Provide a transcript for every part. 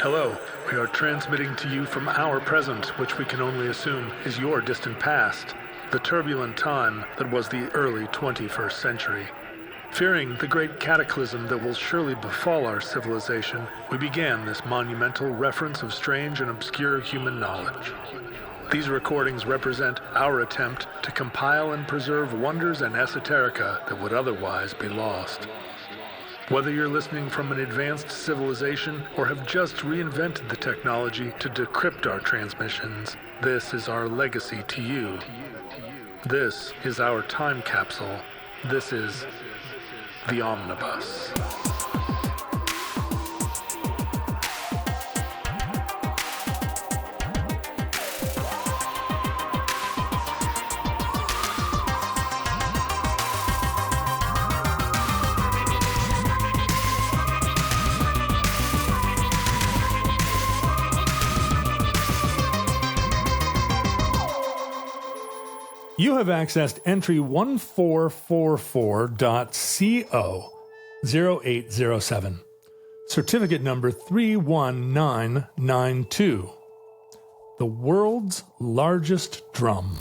Hello, we are transmitting to you from our present, which we can only assume is your distant past, the turbulent time that was the early 21st century. Fearing the great cataclysm that will surely befall our civilization, we began this monumental reference of strange and obscure human knowledge. These recordings represent our attempt to compile and preserve wonders and esoterica that would otherwise be lost. Whether you're listening from an advanced civilization or have just reinvented the technology to decrypt our transmissions, this is our legacy to you. This is our time capsule. This is the Omnibus. You have accessed entry 144.CO0807, certificate number 31992, the world's largest drum.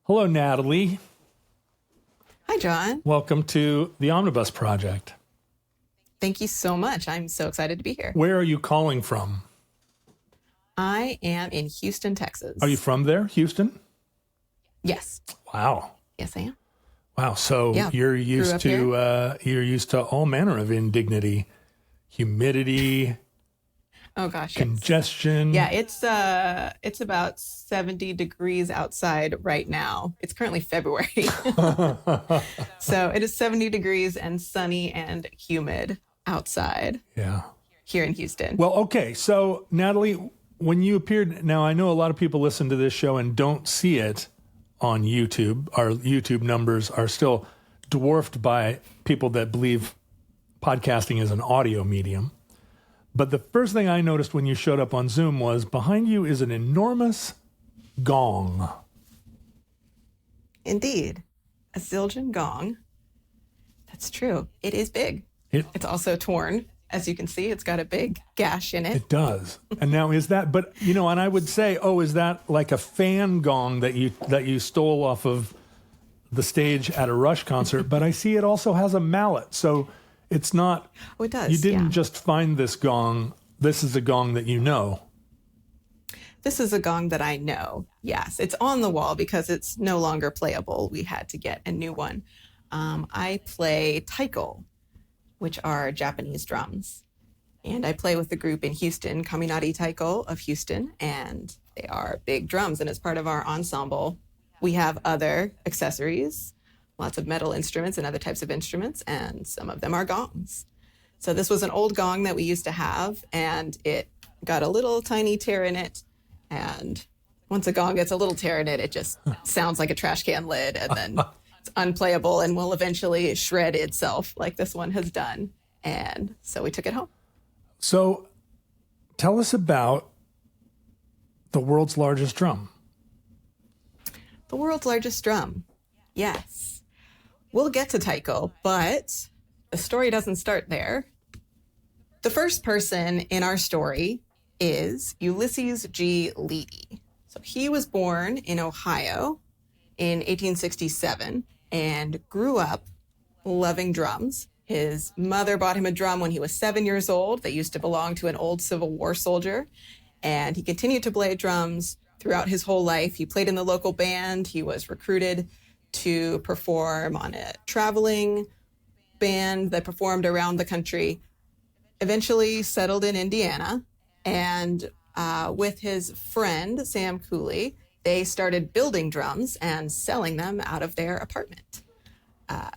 Hello, Natalie. Hi, John. Welcome to the Omnibus Project. Thank you so much. I'm so excited to be here. Where are you calling from? I am in Houston, Texas. Are you from there, Houston? Yes. Wow. Yes, I am. Wow. So Yeah, you're used to all manner of indignity, humidity. Oh gosh. Congestion. Yeah, it's about 70 degrees outside right now. It's currently February. So it is 70 degrees and sunny and humid outside. Yeah. Here in Houston. Well, okay. So Natalie, when you appeared, now I know a lot of people listen to this show and don't see it on YouTube. Our YouTube numbers are still dwarfed by people that believe podcasting is an audio medium. But the first thing I noticed when you showed up on Zoom was behind you is an enormous gong. Indeed. A Zildjian gong. That's true. It is big. It's also torn. As you can see, it's got a big gash in it. It does. And now is that, but you know, and I would say, oh, is that like a fan gong that you stole off of the stage at a Rush concert? But I see it also has a mallet. So it's not, Oh, it does. you didn't just find this gong. This is a gong that you know. This is a gong that I know. Yes, it's on the wall because it's no longer playable. We had to get a new one. I play taiko, which are Japanese drums. And I play with the group in Houston, Kaminari Taiko of Houston, and they are big drums. And as part of our ensemble, we have other accessories, lots of metal instruments and other types of instruments, and some of them are gongs. So this was an old gong that we used to have, and it got a little tiny tear in it. And once a gong gets a little tear in it, it just sounds like a trash can lid, and then it's unplayable and will eventually shred itself like this one has done. And so we took it home. So tell us about the world's largest drum. The world's largest drum. Yes. We'll get to taiko, but the story doesn't start there. The first person in our story is Ulysses G. Leedy. So he was born in Ohio in 1867 and grew up loving drums. His mother bought him a drum when he was 7 years old that used to belong to an old Civil War soldier. And he continued to play drums throughout his whole life. He played in the local band. He was recruited to perform on a traveling band that performed around the country. Eventually settled in Indiana. And with his friend, Sam Cooley, they started building drums and selling them out of their apartment.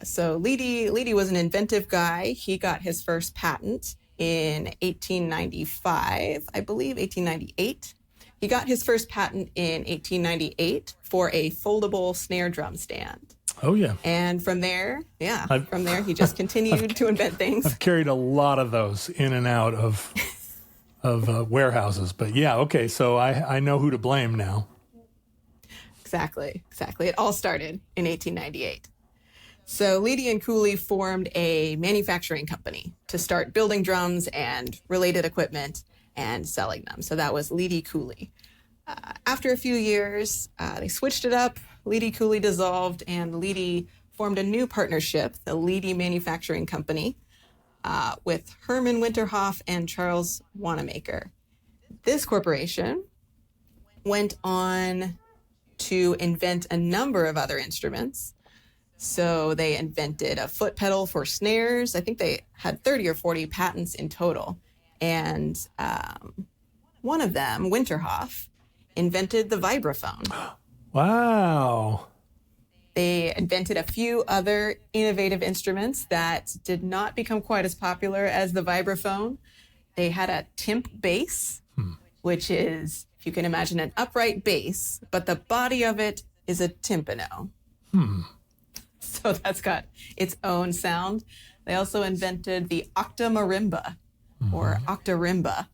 So Leedy was an inventive guy. He got his first patent in 1895, I believe, 1898. He got his first patent in 1898 for a foldable snare drum stand. Oh, yeah. And from there, he just continued to invent things. I've carried a lot of those in and out of warehouses. But yeah, okay, so I know who to blame now. Exactly. It all started in 1898. So Leedy and Cooley formed a manufacturing company to start building drums and related equipment and selling them. So that was Leedy Cooley. After a few years, they switched it up. Leedy Cooley dissolved, and Leedy formed a new partnership, the Leedy Manufacturing Company, with Herman Winterhoff and Charles Wanamaker. This corporation went on to invent a number of other instruments. So they invented a foot pedal for snares. I think they had 30 or 40 patents in total. And one of them, Winterhoff, invented the vibraphone. Wow. They invented a few other innovative instruments that did not become quite as popular as the vibraphone. They had a timp bass, which is, if you can imagine, an upright bass, but the body of it is a timpano. So that's got its own sound. They also invented the octamarimba, or octarimba,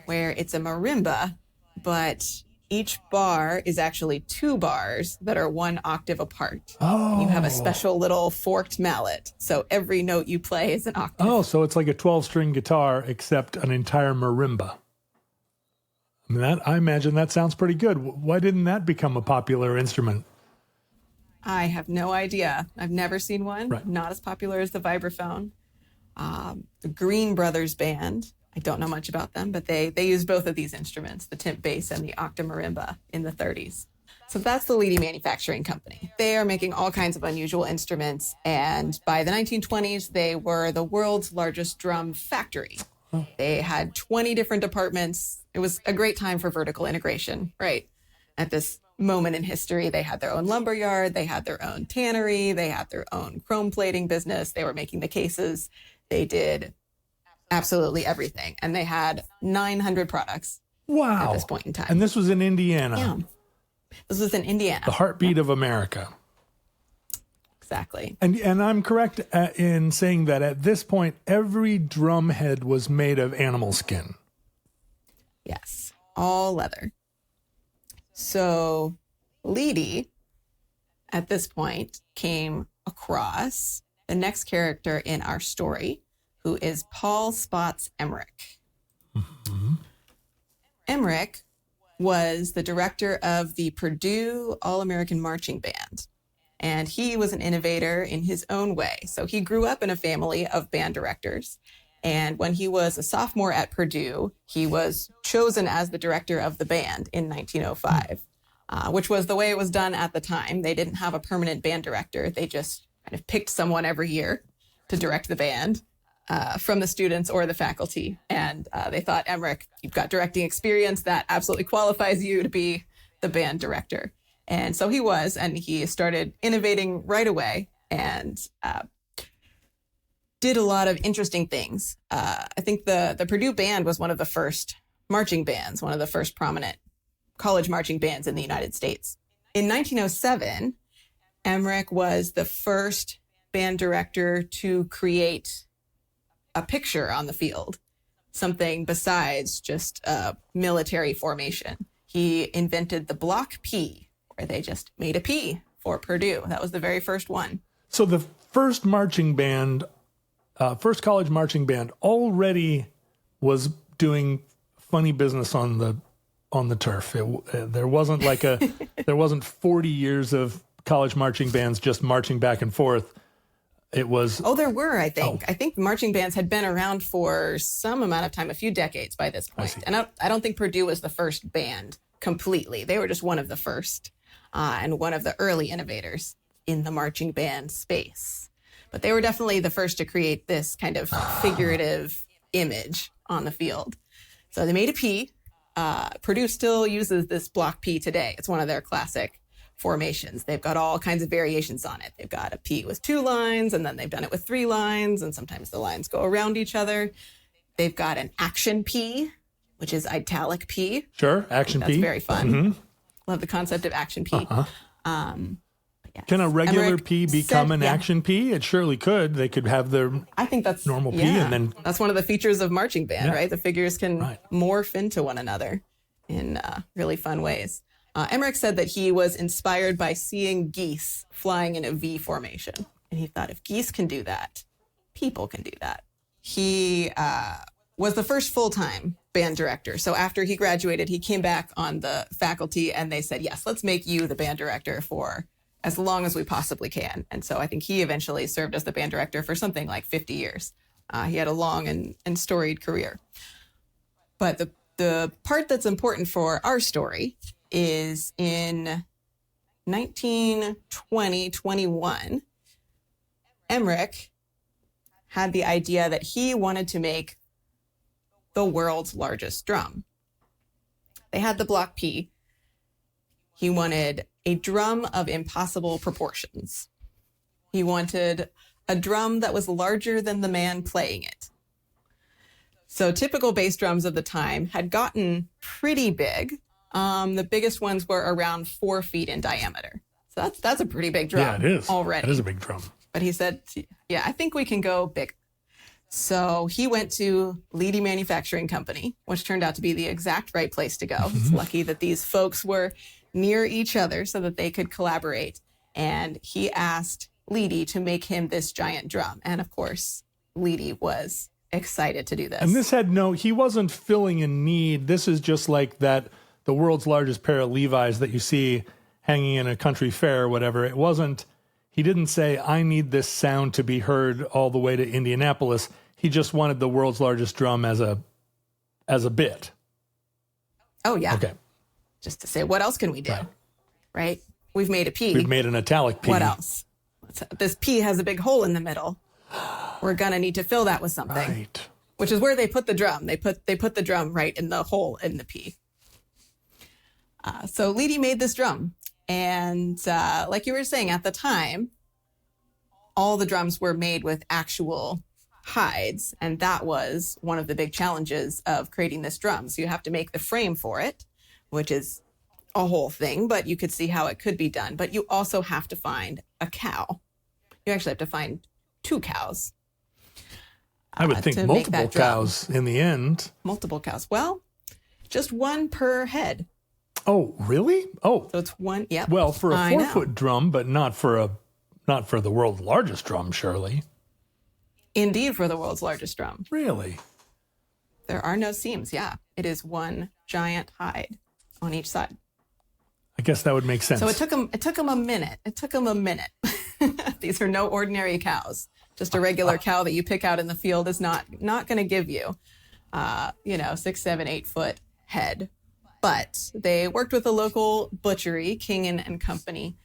where it's a marimba, but each bar is actually 2 bars that are 1 octave apart. Oh. You have a special little forked mallet, so every note you play is an octave. Oh, so it's like a 12-string guitar, except an entire marimba. I mean, I imagine that sounds pretty good. Why didn't that become a popular instrument? I have no idea. I've never seen one. Right. Not as popular as the vibraphone. The Green Brothers Band, I don't know much about them, but they used both of these instruments, the timp bass and the octamarimba, in the 30s. So that's the Leedy Manufacturing Company. They are making all kinds of unusual instruments, and by the 1920s, they were the world's largest drum factory. They had 20 different departments. It was a great time for vertical integration, right? At this moment in history, they had their own lumber yard, they had their own tannery, they had their own chrome plating business, they were making the cases, they did absolutely everything. And they had 900 products at this point in time. And this was in Indiana. Yeah. This was in Indiana. The heartbeat of America. Exactly. And I'm correct in saying that at this point, every drum head was made of animal skin. Yes, all leather. So Leedy, at this point, came across the next character in our story, who is Paul Spots Emmerich. Emmerich was the director of the Purdue All-American Marching Band, and he was an innovator in his own way. So he grew up in a family of band directors, and when he was a sophomore at Purdue, he was chosen as the director of the band in 1905, which was the way it was done at the time. They didn't have a permanent band director. They just kind of picked someone every year to direct the band from the students or the faculty. And they thought, Emmerich, you've got directing experience. That absolutely qualifies you to be the band director. And so he was, and he started innovating right away and did a lot of interesting things. I think the Purdue Band was one of the first marching bands, one of the first prominent college marching bands in the United States. In 1907, Emmerich was the first band director to create a picture on the field, something besides just a military formation. He invented the block P, where they just made a P for Purdue. That was the very first one. So the first marching band, first college marching band, already was doing funny business on the turf. There wasn't like there wasn't 40 years of college marching bands just marching back and forth. It was. Oh, there were, I think. I think marching bands had been around for some amount of time, a few decades by this point. And I don't think Purdue was the first band completely. They were just one of the first and one of the early innovators in the marching band space. But they were definitely the first to create this kind of figurative image on the field. So they made a P. Purdue still uses this block P today. It's one of their classic formations. They've got all kinds of variations on it. They've got a P with 2 lines, and then they've done it with 3 lines, and sometimes the lines go around each other. They've got an action P, which is italic P. Sure, action P. That's very fun. Love the concept of action P. Yes. Can a regular Emmerich P become an action P? It surely could. They could have their I think that's normal P, and then that's one of the features of marching band, right? The figures can morph into one another in really fun ways. Emmerich said that he was inspired by seeing geese flying in a V formation. And he thought, if geese can do that, people can do that. He was the first full-time band director. So after he graduated, he came back on the faculty and they said, yes, let's make you the band director for as long as we possibly can. And so I think he eventually served as the band director for something like 50 years. He had a long and storied career. But the part that's important for our story is in 1920-21, Emmerich had the idea that he wanted to make the world's largest drum. They had the Block P. He wanted a drum of impossible proportions. He wanted a drum that was larger than the man playing it. So typical bass drums of the time had gotten pretty big. The biggest ones were around 4 feet in diameter. So that's a pretty big drum. Yeah, it is. Already. It is a big drum. But he said, yeah, I think we can go big. So he went to Leedy Manufacturing Company, which turned out to be the exact right place to go. It's lucky that these folks were near each other so that they could collaborate. And he asked Leedy to make him this giant drum. And of course, Leedy was excited to do this. And this had he wasn't filling a need. This is just like the world's largest pair of Levi's that you see hanging in a country fair or whatever. He didn't say, I need this sound to be heard all the way to Indianapolis. He just wanted the world's largest drum as a bit. Oh, yeah. Okay. Just to say, what else can we do? Right? We've made a P. We've made an italic P. What else? This P has a big hole in the middle. We're going to need to fill that with something. Right. Which is where they put the drum. They put the drum right in the hole in the P. So Leedy made this drum. And like you were saying, at the time, all the drums were made with actual hides. And that was one of the big challenges of creating this drum. So you have to make the frame for it, which is a whole thing, but you could see how it could be done. But you also have to find a cow. You actually have to find 2 cows. I would think multiple cows in the end. Multiple cows. Well, just 1 per head. Oh, really? Oh. So it's 1, yeah. Well, for a 4-foot drum, but not for the world's largest drum, surely. Indeed, for the world's largest drum. Really? There are no seams, yeah. It is 1 giant hide on each side. I guess that would make sense. So it took them a minute. It took them a minute. These are no ordinary cows. Just a regular cow that you pick out in the field is not going to give you, 6, 7, 8 foot head. But they worked with a local butchery, King and Company.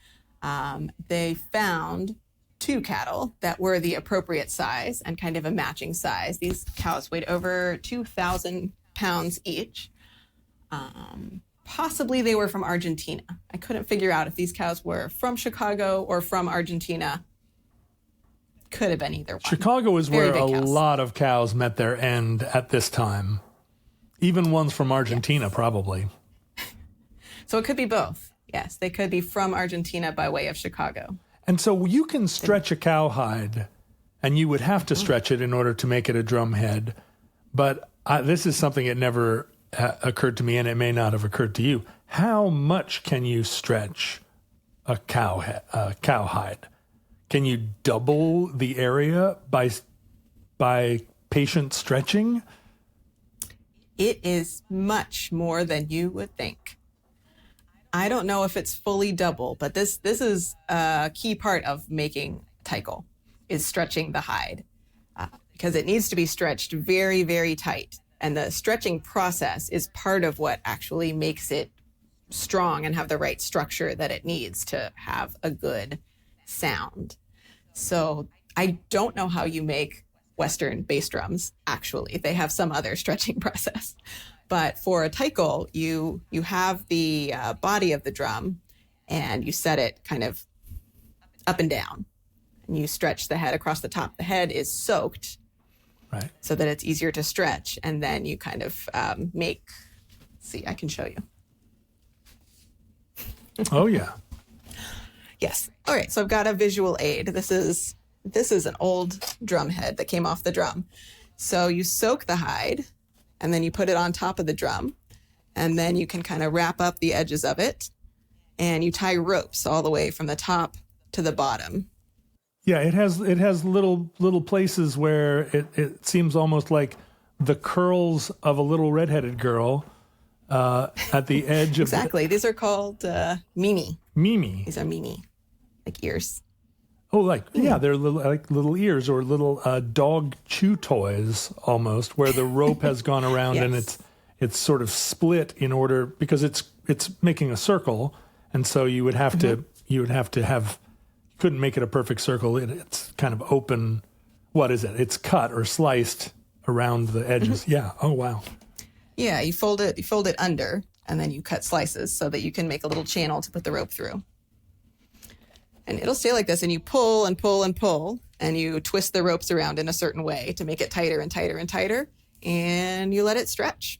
They found 2 cattle that were the appropriate size and kind of a matching size. These cows weighed over 2,000 pounds each. Possibly they were from Argentina. I couldn't figure out if these cows were from Chicago or from Argentina. Could have been either one. Chicago is where a lot of cows met their end at this time. Even ones from Argentina, probably. So it could be both. Yes, they could be from Argentina by way of Chicago. And so you can stretch a cowhide, and you would have to stretch it in order to make it a drum head. But this is something that never occurred to me, and it may not have occurred to you. How much can you stretch a cowhide? Can you double the area by patient stretching? It is much more than you would think. I don't know if it's fully double, but this is a key part of making taiko, is stretching the hide, because it needs to be stretched very, very tight. And the stretching process is part of what actually makes it strong and have the right structure that it needs to have a good sound. So I don't know how you make Western bass drums, actually. They have some other stretching process. But for a taiko, you have the body of the drum and you set it kind of up and down. And you stretch the head across the top. The head is soaked, right, so that it's easier to stretch. And then you kind of I can show you. Oh, yeah. Yes. All right. So I've got a visual aid. This is an old drum head that came off the drum. So you soak the hide and then you put it on top of the drum, and then you can kind of wrap up the edges of it, and you tie ropes all the way from the top to the bottom. Yeah, it has little places where it seems almost like the curls of a little redheaded girl at the edge of Exactly. These are called Mimi. Mimi. These are Mimi, like ears. Oh, they're little ears or little dog chew toys almost, where the rope has gone around Yes. and it's sort of split in order because it's making a circle, and so you would have to you couldn't make it a perfect circle. It's kind of open. What is it? It's cut or sliced around the edges. Yeah. Oh wow. Yeah, you fold it under, and then you cut slices so that you can make a little channel to put the rope through. And it'll stay like this, and you pull and pull and pull, and you twist the ropes around in a certain way to make it tighter and tighter and tighter, and you let it stretch.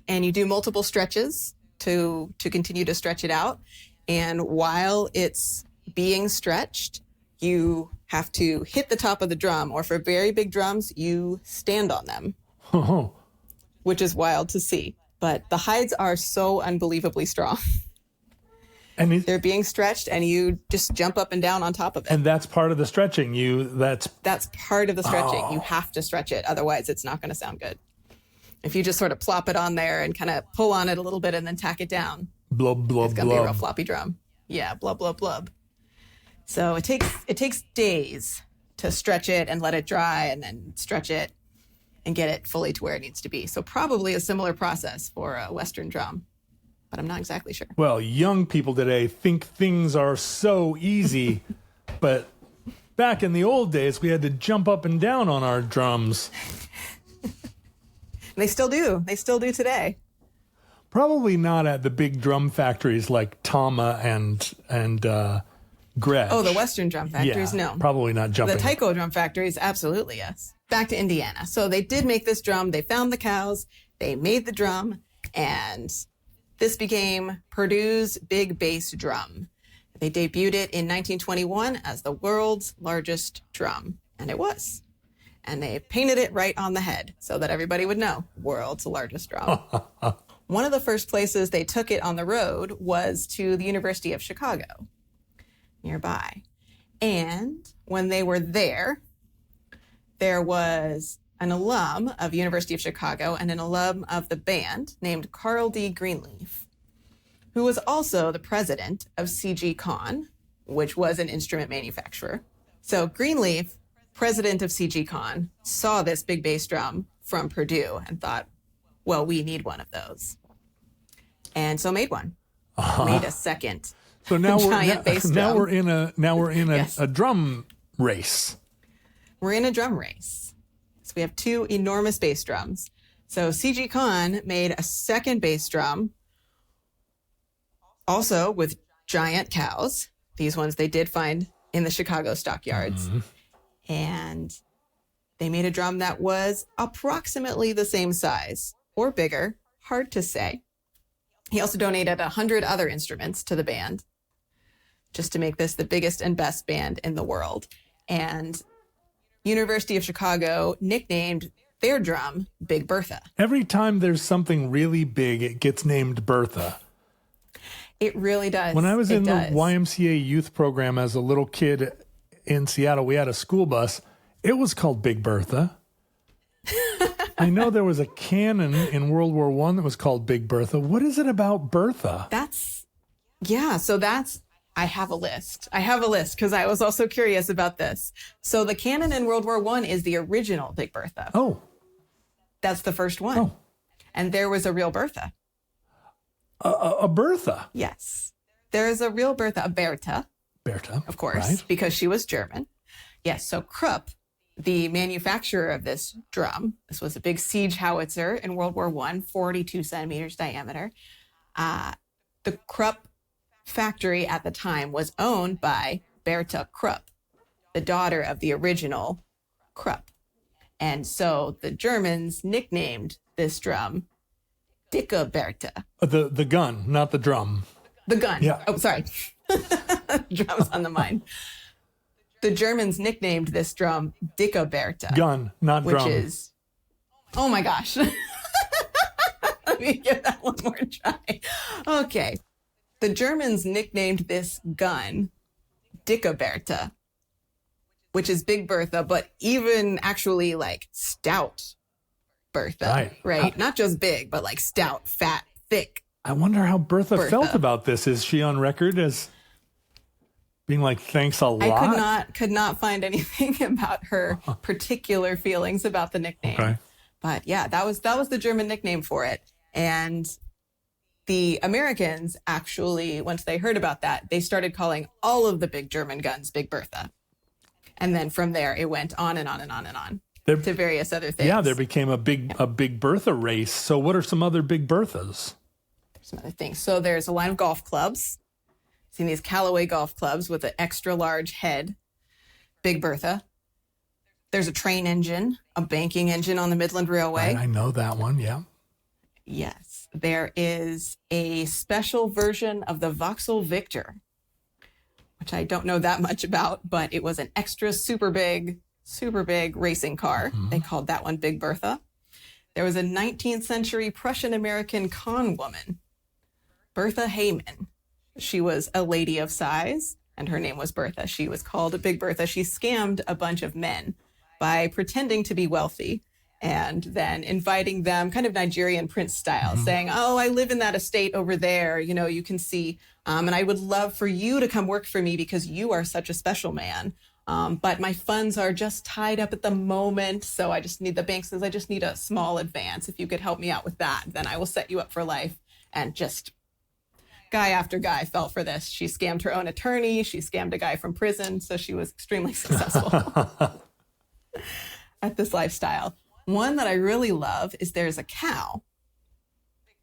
And you do multiple stretches to continue to stretch it out. And while it's being stretched, you have to hit the top of the drum, or for very big drums, you stand on them, which is wild to see. But the hides are so unbelievably strong. And They're being stretched, and you just jump up and down on top of it. And that's part of the stretching. That's part of the stretching. You have to stretch it. Otherwise, it's not going to sound good. If you just sort of plop it on there and kind of pull on it a little bit and then tack it down, blub, blub, it's going to be a real blub. floppy drum. Yeah, blub, blub, blub. So it takes days to stretch it and let it dry and then stretch it and get it fully to where it needs to be. So probably a similar process for a Western drum, but I'm not exactly sure. Well, young people today think things are so easy, but back in the old days, we had to jump up and down on our drums. They still do. They still do today. Probably not at the big drum factories like Tama and Gretsch. Oh, the Western drum factories? Yeah, No. probably not jumping. The taiko drum factories, absolutely, yes. Back to Indiana. So they did make this drum. They found the cows. They made the drum. And this became Purdue's big bass drum. They debuted it in 1921 as the world's largest drum. And it was. And they painted it right on the head so that everybody would know, world's largest drum. One of the first places they took it on the road was to the University of Chicago, nearby. And when they were there was an alum of University of Chicago and an alum of the band named Carl D. Greenleaf, who was also the president of CG Con, which was an instrument manufacturer. So Greenleaf, president of CG Con, saw this big bass drum from Purdue and thought, well, we need one of those. And so made one. Made a second. So now giant bass drum. Now we're in Yes. a drum race. We're in a drum race. So we have two enormous bass drums. So CG Con made a second bass drum, also with giant cows. These ones they did find in the Chicago stockyards. Mm-hmm. And they made a drum that was approximately the same size or bigger, hard to say. He also donated 100 other instruments to the band just to make this the biggest and best band in the world. And University of Chicago nicknamed their drum Big Bertha. Every time there's something really big, it gets named Bertha. It really does. When I was in the YMCA youth program as a little kid in Seattle, we had a school bus. It was called Big Bertha. I know there was a cannon in World War I that was called Big Bertha. What is it about Bertha? I have a list. Because I was also curious about this. So the cannon in World War I is the original Big Bertha. Oh. That's the first one. Oh. And there was a real Bertha. A Bertha? Yes. There is a real Bertha, a Bertha. Bertha. Of course, right. Because she was German. Yes, so Krupp, the manufacturer of this drum, this was a big siege howitzer in World War I, 42 centimeters diameter. The Krupp factory at the time was owned by Bertha Krupp, the daughter of the original Krupp. And so the Germans nicknamed this drum Dicke Bertha. The gun, not the drum. The gun. Yeah. Oh, sorry. Drums on the mind. The Germans nicknamed this drum Dicke Bertha. Gun, not drum. Which is, oh my gosh. Let me give that one more try. Okay. The Germans nicknamed this gun Dicke Bertha, which is Big Bertha, but even actually like stout Bertha, right? Not just big, but like stout, fat, thick. I wonder how Bertha felt about this. Is she on record as being like, thanks a lot? I could not find anything about her particular feelings about the nickname. Okay. But yeah, that was the German nickname for it. And the Americans actually, once they heard about that, they started calling all of the big German guns Big Bertha. And then from there, it went on and on and on and on to various other things. Yeah, there became a Big Bertha race. So what are some other Big Berthas? There's some other things. So there's a line of golf clubs. Seen these Callaway golf clubs with an extra large head, Big Bertha. There's a train engine, a banking engine on the Midland Railway. I know that one, yeah. Yes. There is a special version of the Vauxhall Victor, which I don't know that much about, but it was an extra super big racing car. Mm-hmm. They called that one Big Bertha. There was a 19th century Prussian-American con woman, Bertha Hayman. She was a lady of size, and her name was Bertha. She was called Big Bertha. She scammed a bunch of men by pretending to be wealthy and then inviting them, kind of Nigerian prince style, saying, oh, I live in that estate over there. You know, you can see, and I would love for you to come work for me because you are such a special man. But my funds are just tied up at the moment. So I just need, the bank says, I just need a small advance. If you could help me out with that, then I will set you up for life. And just guy after guy fell for this. She scammed her own attorney. She scammed a guy from prison. So she was extremely successful at this lifestyle. One that I really love is there's a cow,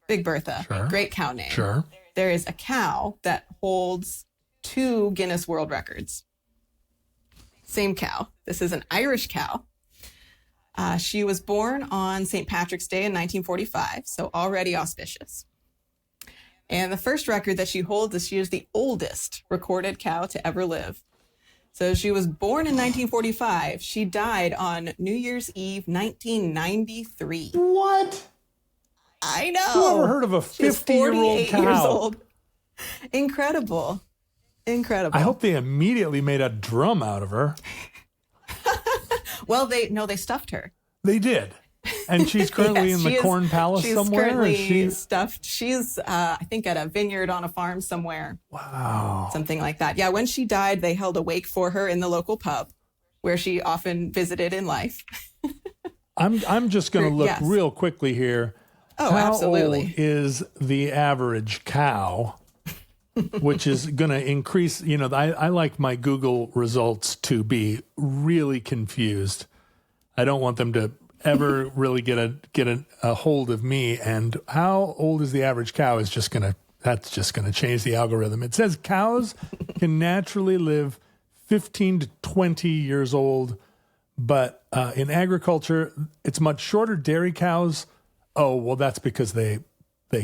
Big Bertha, sure. Great cow name. Sure. There is a cow that holds 2 Guinness World Records. Same cow. This is an Irish cow. She was born on St. Patrick's Day in 1945, so already auspicious. And the first record that she holds is she is the oldest recorded cow to ever live. So she was born in 1945. She died on New Year's Eve, 1993. What? I know. Who ever heard of a 50-year-old cow? Years old. Incredible. Incredible. I hope they immediately made a drum out of her. Well, they stuffed her. They did. And she's currently in the Corn Palace she's somewhere? Currently stuffed. She's, I think, at a vineyard on a farm somewhere. Wow. Something like that. Yeah, when she died, they held a wake for her in the local pub where she often visited in life. I'm just going to look real quickly here. Oh, How absolutely. old is the average cow? Which is going to increase, you know, I like my Google results to be really confused. I don't want them to ever really get a hold of me. And how old is the average cow is just that's just going to change the algorithm. It says cows can naturally live 15 to 20 years old, but in agriculture, it's much shorter. Dairy cows, oh, well, that's because they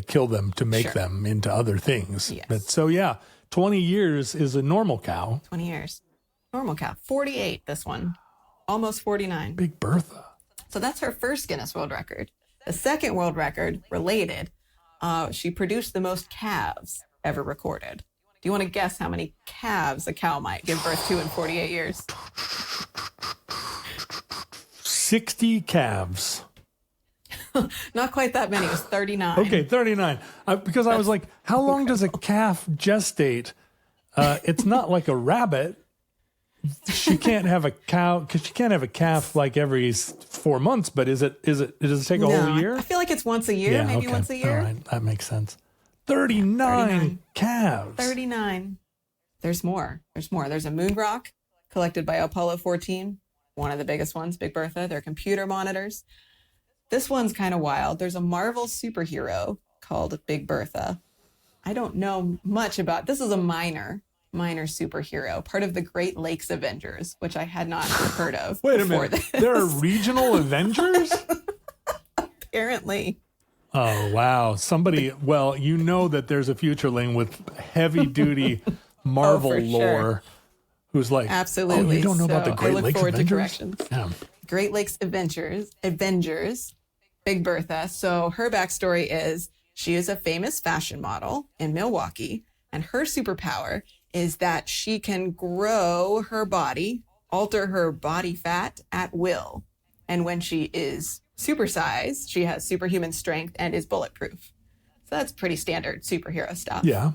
kill them to make them into other things. Yes. But so, yeah, 20 years is a normal cow. 20 years. Normal cow. 48, this one. Almost 49. Big Bertha. So that's her first Guinness World Record. The second world record, related, she produced the most calves ever recorded. Do you want to guess how many calves a cow might give birth to in 48 years? 60 calves. Not quite that many. It was 39. Okay, 39. Because I was like, how long does a calf gestate? It's not like a rabbit. She can't have a cow because she can't have a calf like every 4 months. But does it take a whole year? I feel like it's once a year, maybe once a year. All right, that makes sense. 39 calves. 39. There's more. There's a moon rock collected by Apollo 14, one of the biggest ones, Big Bertha. They're computer monitors. This one's kind of wild. There's a Marvel superhero called Big Bertha. I don't know much about. This is a minor superhero, part of the Great Lakes Avengers, which I had not heard of. Wait a minute. There are regional Avengers? Apparently. Oh, wow. Somebody, well, you know that there's a futureling with heavy duty Marvel lore who's like, absolutely. Oh, you don't know about the Great I look Lakes forward Avengers? to corrections. Yeah. Great Lakes Avengers, Big Bertha. So her backstory is she is a famous fashion model in Milwaukee, and her superpower is that she can grow her body alter her body fat at will. And when she is supersized, she has superhuman strength and is bulletproof. So that's pretty standard superhero stuff. Yeah.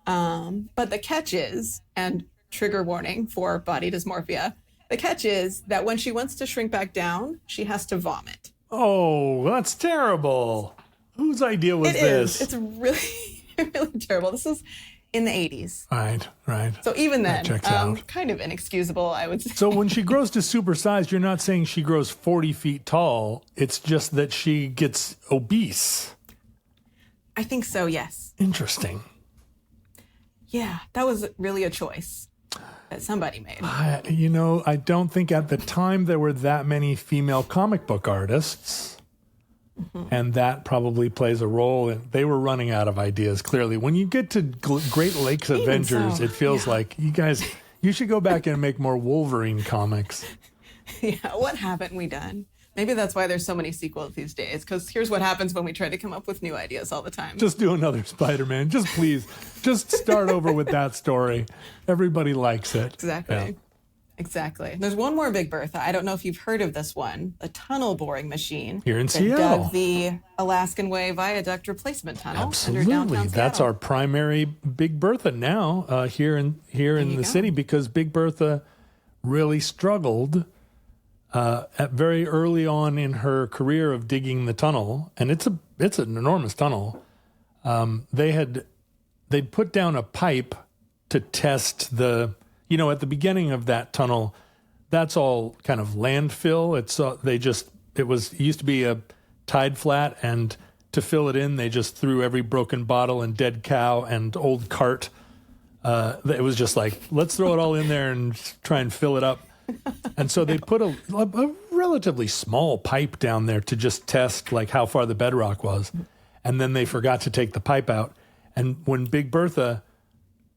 But the catch is, and trigger warning for body dysmorphia, the catch is that when she wants to shrink back down, she has to vomit. Oh, that's terrible. Whose idea was this? It's really, really terrible. This is in the 80s. Right. So even then, checks out. kind of inexcusable, I would say. So when she grows to supersized, you're not saying she grows 40 feet tall. It's just that she gets obese. I think so, yes. Interesting. Yeah, that was really a choice that somebody made. I don't think at the time there were that many female comic book artists. Mm-hmm. And that probably plays a role. They were running out of ideas, clearly. When you get to Great Lakes Avengers, it feels like, you should go back and make more Wolverine comics. Yeah, what haven't we done? Maybe that's why there's so many sequels these days, because here's what happens when we try to come up with new ideas all the time. Just do another Spider-Man. Just start over with that story. Everybody likes it. Exactly. Yeah. Exactly. There's one more Big Bertha. I don't know if you've heard of this one. A tunnel boring machine. Here in that Seattle. Dug the Alaskan Way Viaduct Replacement Tunnel. Absolutely. Under downtown That's Seattle. our primary Big Bertha now here in the city, because Big Bertha really struggled at very early on in her career of digging the tunnel, and it's an enormous tunnel. They'd put down a pipe to test at the beginning of that tunnel, that's all kind of landfill. It used to be a tide flat, and to fill it in, they just threw every broken bottle and dead cow and old cart. It was just like, let's throw it all in there and try and fill it up. And so they put a relatively small pipe down there to just test like how far the bedrock was. And then they forgot to take the pipe out. And when Big Bertha,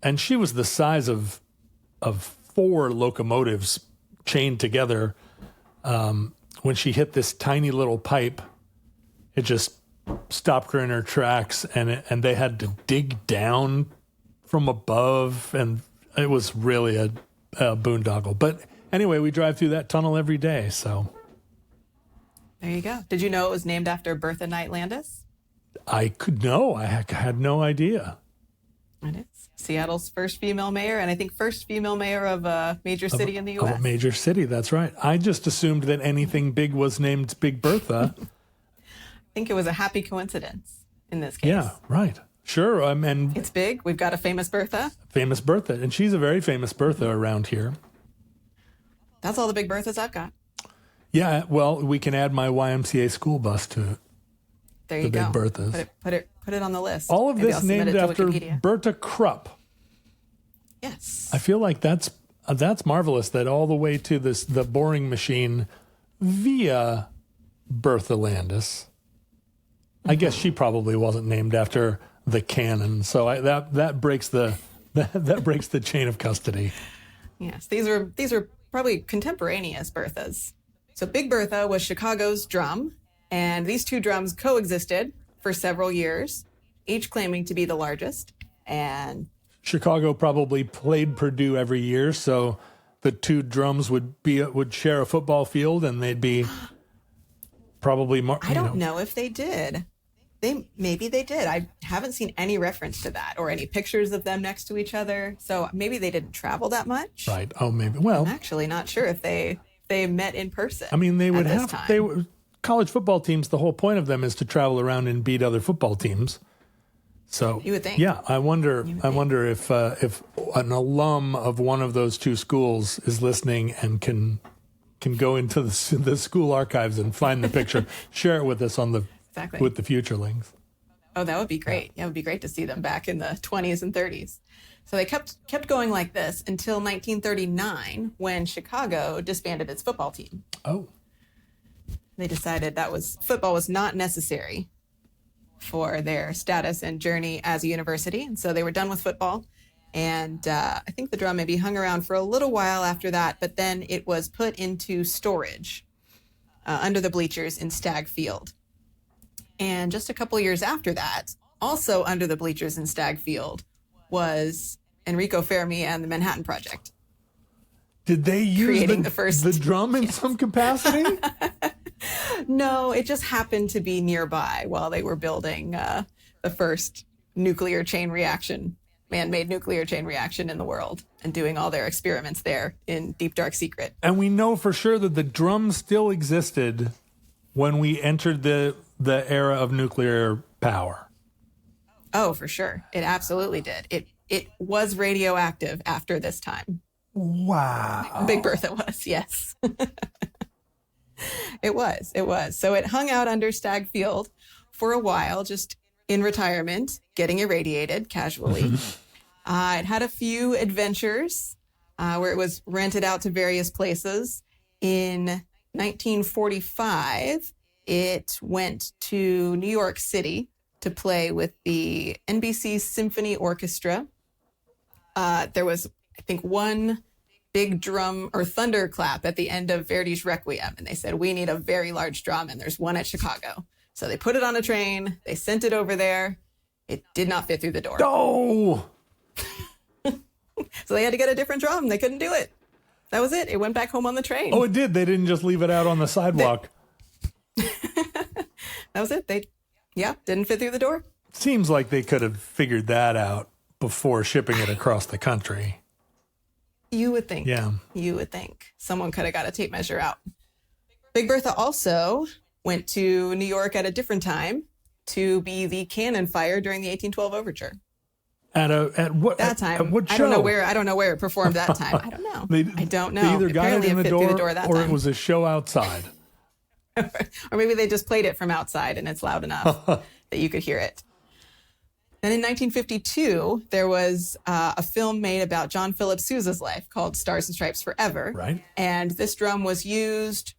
and she was the size of 4 locomotives chained together, when she hit this tiny little pipe, it just stopped her in her tracks, and they had to dig down from above, and it was really a boondoggle. But anyway, we drive through that tunnel every day, so. There you go. Did you know it was named after Bertha Knight Landis? I had no idea. It is. Seattle's first female mayor, and I think first female mayor of a major city in the U.S. Of a major city, that's right. I just assumed that anything big was named Big Bertha. I think it was a happy coincidence in this case. Yeah, right. Sure. And it's big. We've got a famous Bertha. Famous Bertha. And she's a very famous Bertha around here. That's all the Big Berthas I've got. Yeah, well, we can add my YMCA school bus to there you the go. Big Berthas. Put it on the list. All of Maybe this I'll submit named it to after Wikipedia. Berta Krupp. Yes. I feel like that's marvelous, that all the way to the boring machine via Bertha Landis. I guess she probably wasn't named after the canon, so that breaks the chain of custody. Yes, these are probably contemporaneous Berthas. So Big Bertha was Chicago's drum, and these two drums coexisted for several years, each claiming to be the largest. And Chicago probably played Purdue every year, so the two drums would share a football field, and they'd be probably more. I don't know if they did. Maybe they did. I haven't seen any reference to that or any pictures of them next to each other. So maybe they didn't travel that much. Right. Oh, maybe. Well, I'm actually not sure if they met in person. I mean, they would have. Time. College football teams. The whole point of them is to travel around and beat other football teams. So you would think. Yeah, I wonder if an alum of one of those two schools is listening and can go into the school archives and find the picture, share it with us with the Futurelings. Oh, that would be great. Yeah, it would be great to see them back in the 20s and 30s. So they kept going like this until 1939, when Chicago disbanded its football team. Oh. They decided football was not necessary for their status and journey as a university. And so they were done with football. And I think the drum maybe hung around for a little while after that, but then it was put into storage under the bleachers in Stagg Field. And just a couple years after that, also under the bleachers in Stagg Field, was Enrico Fermi and the Manhattan Project. Did they use creating the first the drum in some capacity? No, it just happened to be nearby while they were building the first nuclear chain reaction, man-made nuclear chain reaction in the world, and doing all their experiments there in deep, dark secret. And we know for sure that the drum still existed when we entered the era of nuclear power. Oh, for sure. It absolutely did. It was radioactive after this time. Wow. Big Bertha was, yes. It was. So it hung out under Stag Field for a while, just in retirement, getting irradiated casually. It had a few adventures where it was rented out to various places. In 1945, it went to New York City to play with the NBC Symphony Orchestra. There was, I think, one big drum or thunderclap at the end of Verdi's Requiem. And they said, we need a very large drum, and there's one at Chicago. So they put it on a train. They sent it over there. It did not fit through the door. No! So they had to get a different drum. They couldn't do it. That was it. It went back home on the train. Oh, it did. They didn't just leave it out on the sidewalk. That was it. Didn't fit through the door. Seems like they could have figured that out before shipping it across the country. You would think. Yeah. You would think. Someone could have got a tape measure out. Big Bertha also went to New York at a different time to be the cannon fire during the 1812 overture. At what time? At what show? I don't know where it performed that time. I don't know. I don't know. They either got Apparently it in the fit door, through the door that or time. it was a show outside. Or maybe they just played it from outside and it's loud enough that you could hear it. Then in 1952, there was a film made about John Philip Sousa's life called Stars and Stripes Forever. Right. And this drum was used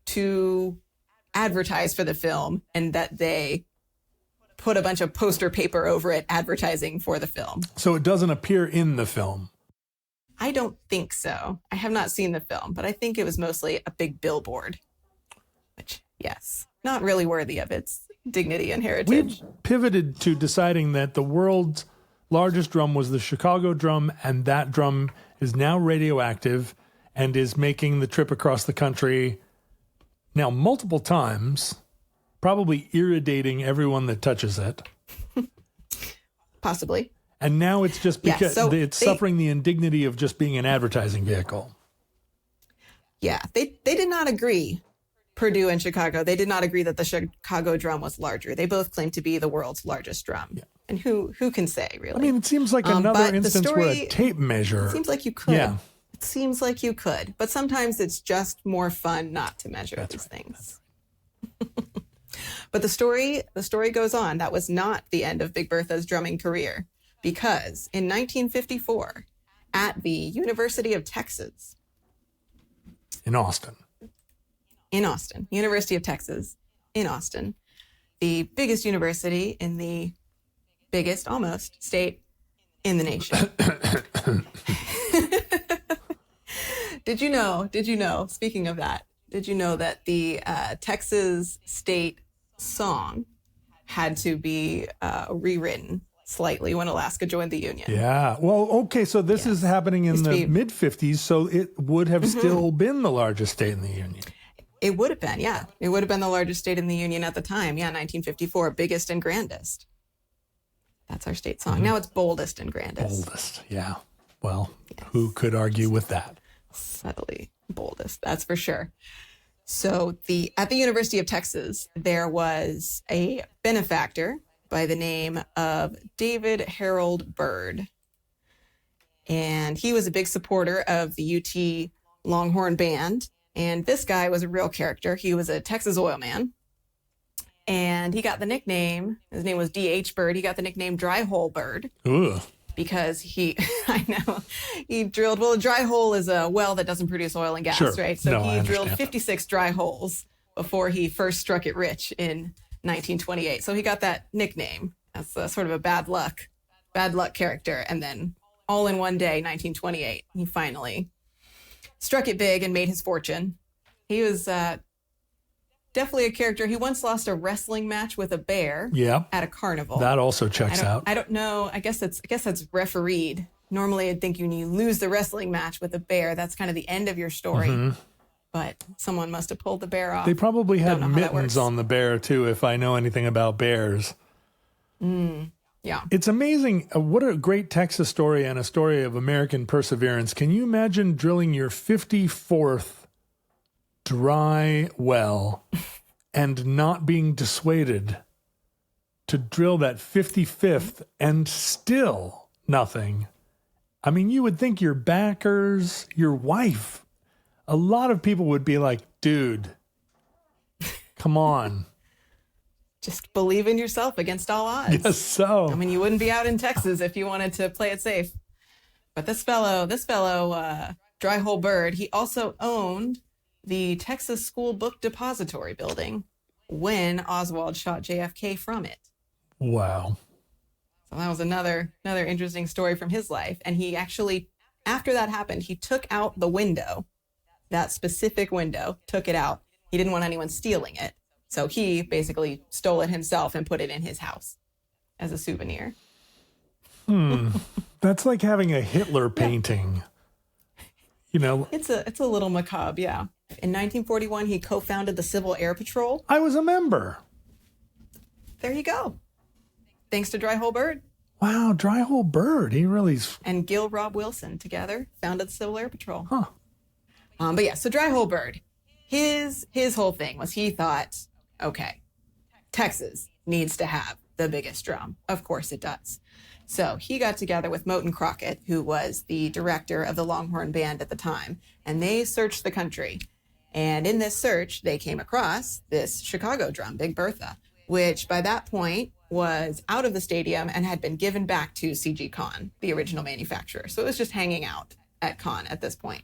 to advertise for the film, and that they put a bunch of poster paper over it advertising for the film. So it doesn't appear in the film. I don't think so. I have not seen the film, but I think it was mostly a big billboard. Which, yes, not really worthy of its dignity and heritage. We pivoted to deciding that the world's largest drum was the Chicago drum, and that drum is now radioactive and is making the trip across the country now multiple times, probably irritating everyone that touches it. Possibly. And now it's just because it's suffering the indignity of just being an advertising vehicle. Yeah, they did not agree. Purdue and Chicago, they did not agree that the Chicago drum was larger. They both claim to be the world's largest drum. Yeah. And who can say, really? I mean, it seems like another instance where a tape measure... It seems like you could. Yeah. It seems like you could. But sometimes it's just more fun not to measure these things. But the story goes on. That was not the end of Big Bertha's drumming career. Because in 1954, at the University of Texas... In Austin, University of Texas in Austin, the biggest university in the biggest, almost, state in the nation. Did you know, speaking of that, did you know that the Texas state song had to be rewritten slightly when Alaska joined the Union? Yeah. Well, okay, so this is happening in the mid-50s, so it would have still been the largest state in the Union. It would have been, yeah. It would have been the largest state in the Union at the time. Yeah, 1954, biggest and grandest. That's our state song. Now it's boldest and grandest. Boldest, yeah. Well, who could argue with that? Subtly boldest, that's for sure. So at the University of Texas, there was a benefactor by the name of David Harold Byrd. And he was a big supporter of the UT Longhorn Band. And this guy was a real character. He was a Texas oil man. And he got the nickname, his name was D.H. Byrd. He got the nickname Dry Hole Byrd. Ugh. Because he drilled, well, a dry hole is a well that doesn't produce oil and gas, right? So he drilled 56 dry holes before he first struck it rich in 1928. So he got that nickname as sort of a bad luck character. And then all in one day, 1928, he finally struck it big and made his fortune. He was definitely a character. He once lost a wrestling match with a bear at a carnival. That also checks out. I don't know. I guess that's refereed normally I'd think when you lose the wrestling match with a bear, that's kind of the end of your story. But someone must have pulled the bear off. They probably had Don't know how that mittens works. on the bear, too, if I know anything about bears. Yeah. It's amazing. What a great Texas story and a story of American perseverance. Can you imagine drilling your 54th dry well and not being dissuaded to drill that 55th and still nothing? I mean, you would think your backers, your wife, a lot of people would be like, dude, come on. Just believe in yourself against all odds. Yes, so. I mean, you wouldn't be out in Texas if you wanted to play it safe. But this fellow, Dry Hole Bird, he also owned the Texas School Book Depository building when Oswald shot JFK from it. Wow. So that was another interesting story from his life. And he actually, after that happened, he took out the window, that specific window, took it out. He didn't want anyone stealing it. So he basically stole it himself and put it in his house as a souvenir. That's like having a Hitler painting. You know, It's a little macabre, yeah. In 1941, he co-founded the Civil Air Patrol. I was a member. There you go. Thanks to Dry Hole Bird Wow, Dry Hole Bird. He really's. and Gil Rob Wilson together founded the Civil Air Patrol. Huh. But yeah, so Dry Hole Bird, his whole thing was he thought, okay, Texas needs to have the biggest drum. Of course it does. So he got together with Moton Crockett, who was the director of the Longhorn Band at the time, and they searched the country. And in this search, they came across this Chicago drum, Big Bertha, which by that point was out of the stadium and had been given back to CG Con, the original manufacturer. So it was just hanging out at Con at this point.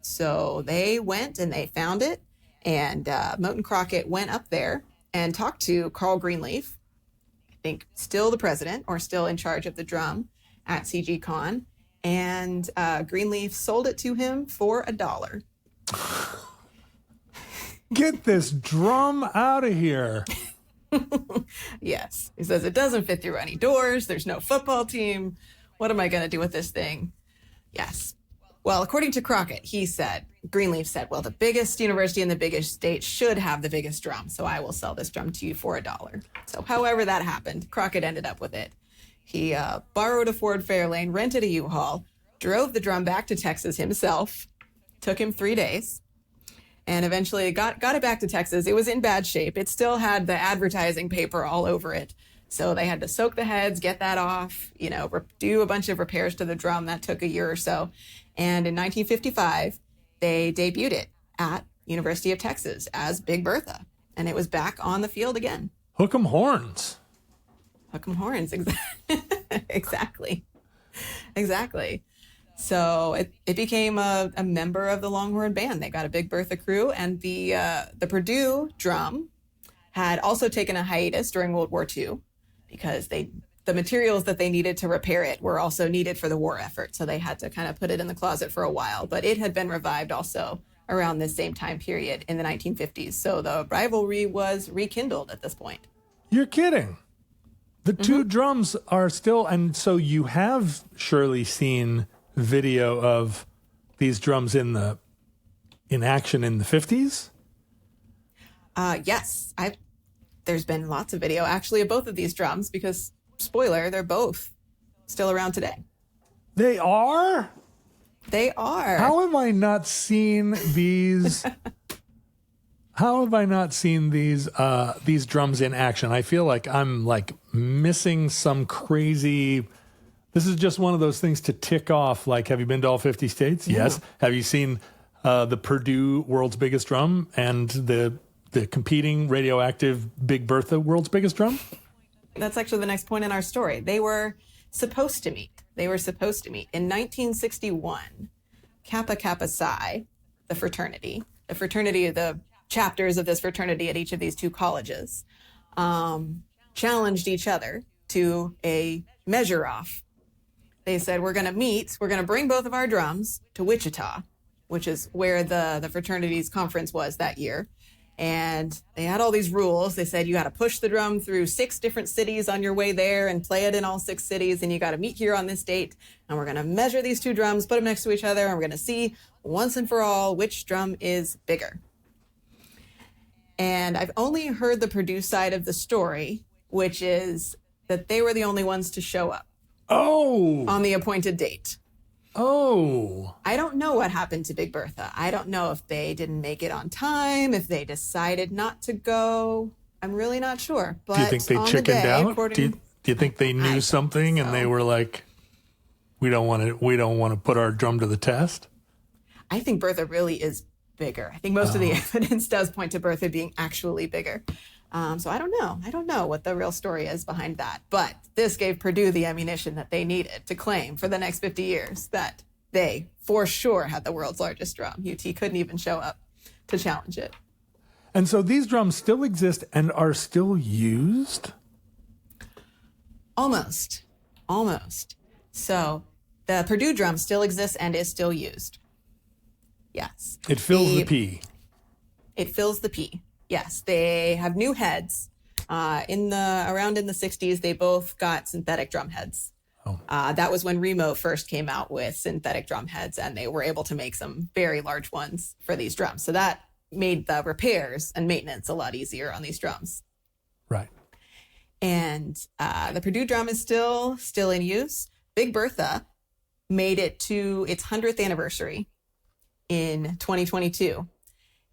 So they went and they found it, and Moton Crockett went up there and talked to Carl Greenleaf, I think still the president or still in charge of the drum at CG Con, and Greenleaf sold it to him for $1. Get this drum out of here. Yes. He says, it doesn't fit through any doors. There's no football team. What am I going to do with this thing? Yes. Well, according to Crockett, Greenleaf said, well, the biggest university in the biggest state should have the biggest drum, so I will sell this drum to you for $1. So however that happened, Crockett ended up with it. He borrowed a Ford Fairlane, rented a U-Haul, drove the drum back to Texas himself, took him 3 days, and eventually got it back to Texas. It was in bad shape. It still had the advertising paper all over it. So they had to soak the heads, get that off, do a bunch of repairs to the drum. That took a year or so. And in 1955, they debuted it at University of Texas as Big Bertha. And it was back on the field again. Hook 'em horns. Hook 'em horns. Exactly. Exactly. So it became a member of the Longhorn Band. They got a Big Bertha crew, and the Purdue drum had also taken a hiatus during World War II because the materials that they needed to repair it were also needed for the war effort. So they had to kind of put it in the closet for a while. But it had been revived also around this same time period in the 1950s. So the rivalry was rekindled at this point. You're kidding. The two drums are still, and so you have surely seen video of these drums in action in the 50s? Yes, there's been lots of video actually of both of these drums because, spoiler, they're both still around today. They are? They are. How have I not seen these? How have I not seen these drums in action? I feel like I'm missing some crazy. This is just one of those things to tick off. Like, have you been to all 50 states? Yeah. Yes. Have you seen the Purdue World's Biggest Drum and the competing radioactive Big Bertha World's Biggest Drum? That's actually the next point in our story. They were supposed to meet. In 1961, Kappa Kappa Psi, the fraternity, the chapters of this fraternity at each of these two colleges, challenged each other to a measure off. They said, we're going to bring both of our drums to Wichita, which is where the fraternity's conference was that year. And they had all these rules. They said you got to push the drum through 6 different cities on your way there and play it in all 6 cities. And you got to meet here on this date. And we're going to measure these 2 drums, put them next to each other. And we're going to see once and for all which drum is bigger. And I've only heard the Purdue side of the story, which is that they were the only ones to show up. Oh. On the appointed date. Oh. I don't know what happened to Big Bertha. I don't know if they didn't make it on time, if they decided not to go. I'm really not sure. But do you think they chickened out? Do you think they knew something and they were like, we don't want to put our drum to the test? I think Bertha really is bigger. I think most of the evidence does point to Bertha being actually bigger. So I don't know. I don't know what the real story is behind that. But this gave Purdue the ammunition that they needed to claim for the next 50 years that they, for sure, had the world's largest drum. UT couldn't even show up to challenge it. And so these drums still exist and are still used? Almost. So the Purdue drum still exists and is still used. Yes. It fills the P. It fills the P. Yes, they have new heads. Around in the 60s, they both got synthetic drum heads. Oh. That was when Remo first came out with synthetic drum heads, and they were able to make some very large ones for these drums. So that made the repairs and maintenance a lot easier on these drums. Right. And the Purdue drum is still in use. Big Bertha made it to its 100th anniversary in 2022.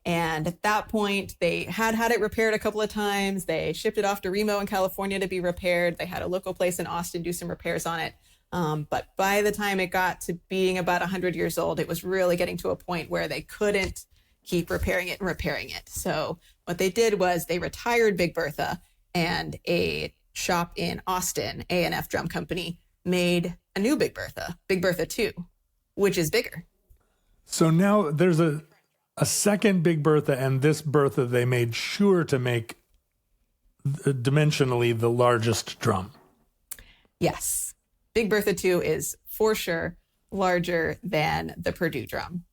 And at that point, they had it repaired a couple of times. They shipped it off to Remo in California to be repaired. They had a local place in Austin do some repairs on it. But by the time it got to being about 100 years old, it was really getting to a point where they couldn't keep repairing it. So what they did was they retired Big Bertha, and a shop in Austin, A&F Drum Company, made a new Big Bertha 2, which is bigger. So now there's a second Big Bertha, and this Bertha they made sure to make dimensionally the largest drum. Yes. Big Bertha 2 is for sure larger than the Purdue drum.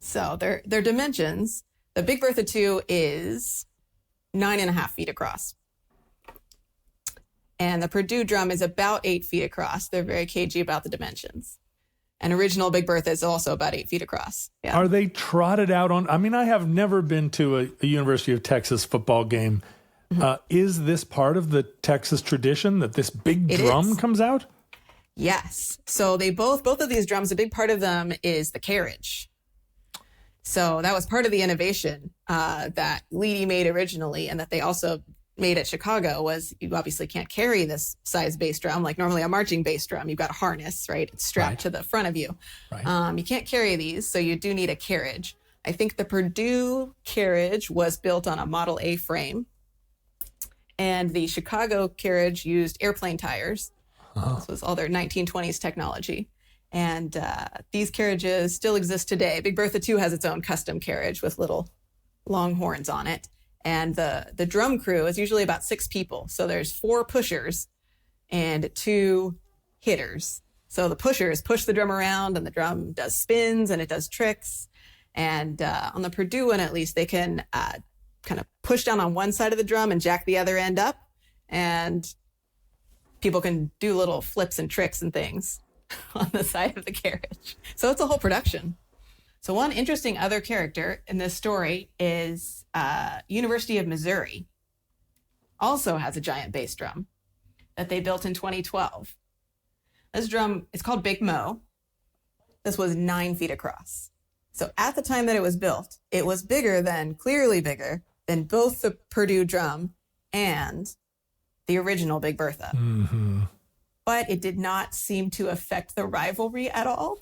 So their dimensions, the Big Bertha 2 is 9.5 feet across. And the Purdue drum is about 8 feet across. They're very cagey about the dimensions. And original Big Bertha is also about 8 feet across. Yeah. Are they trotted out on? I mean, I have never been to a University of Texas football game. Mm-hmm. Is this part of the Texas tradition that this big drum comes out? Yes. So they both of these drums, a big part of them is the carriage. So that was part of the innovation that Leedy made originally, and that they also made at Chicago, was you obviously can't carry this size bass drum like normally a marching bass drum. You've got a harness, right? It's strapped to the front of you. Right. You can't carry these, so you do need a carriage. I think the Purdue carriage was built on a Model A frame, and the Chicago carriage used airplane tires. Oh. This was all their 1920s technology. And these carriages still exist today. Big Bertha 2 has its own custom carriage with little long horns on it. And the drum crew is usually about 6 people. So there's 4 pushers and 2 hitters. So the pushers push the drum around, and the drum does spins and it does tricks. And on the Purdue one, at least, they can kind of push down on one side of the drum and jack the other end up. And people can do little flips and tricks and things on the side of the carriage. So it's a whole production. So one interesting other character in this story is University of Missouri also has a giant bass drum that they built in 2012. This drum is called Big Mo. This was 9 feet across. So at the time that it was built, it was clearly bigger than both the Purdue drum and the original Big Bertha. Mm-hmm. But it did not seem to affect the rivalry at all.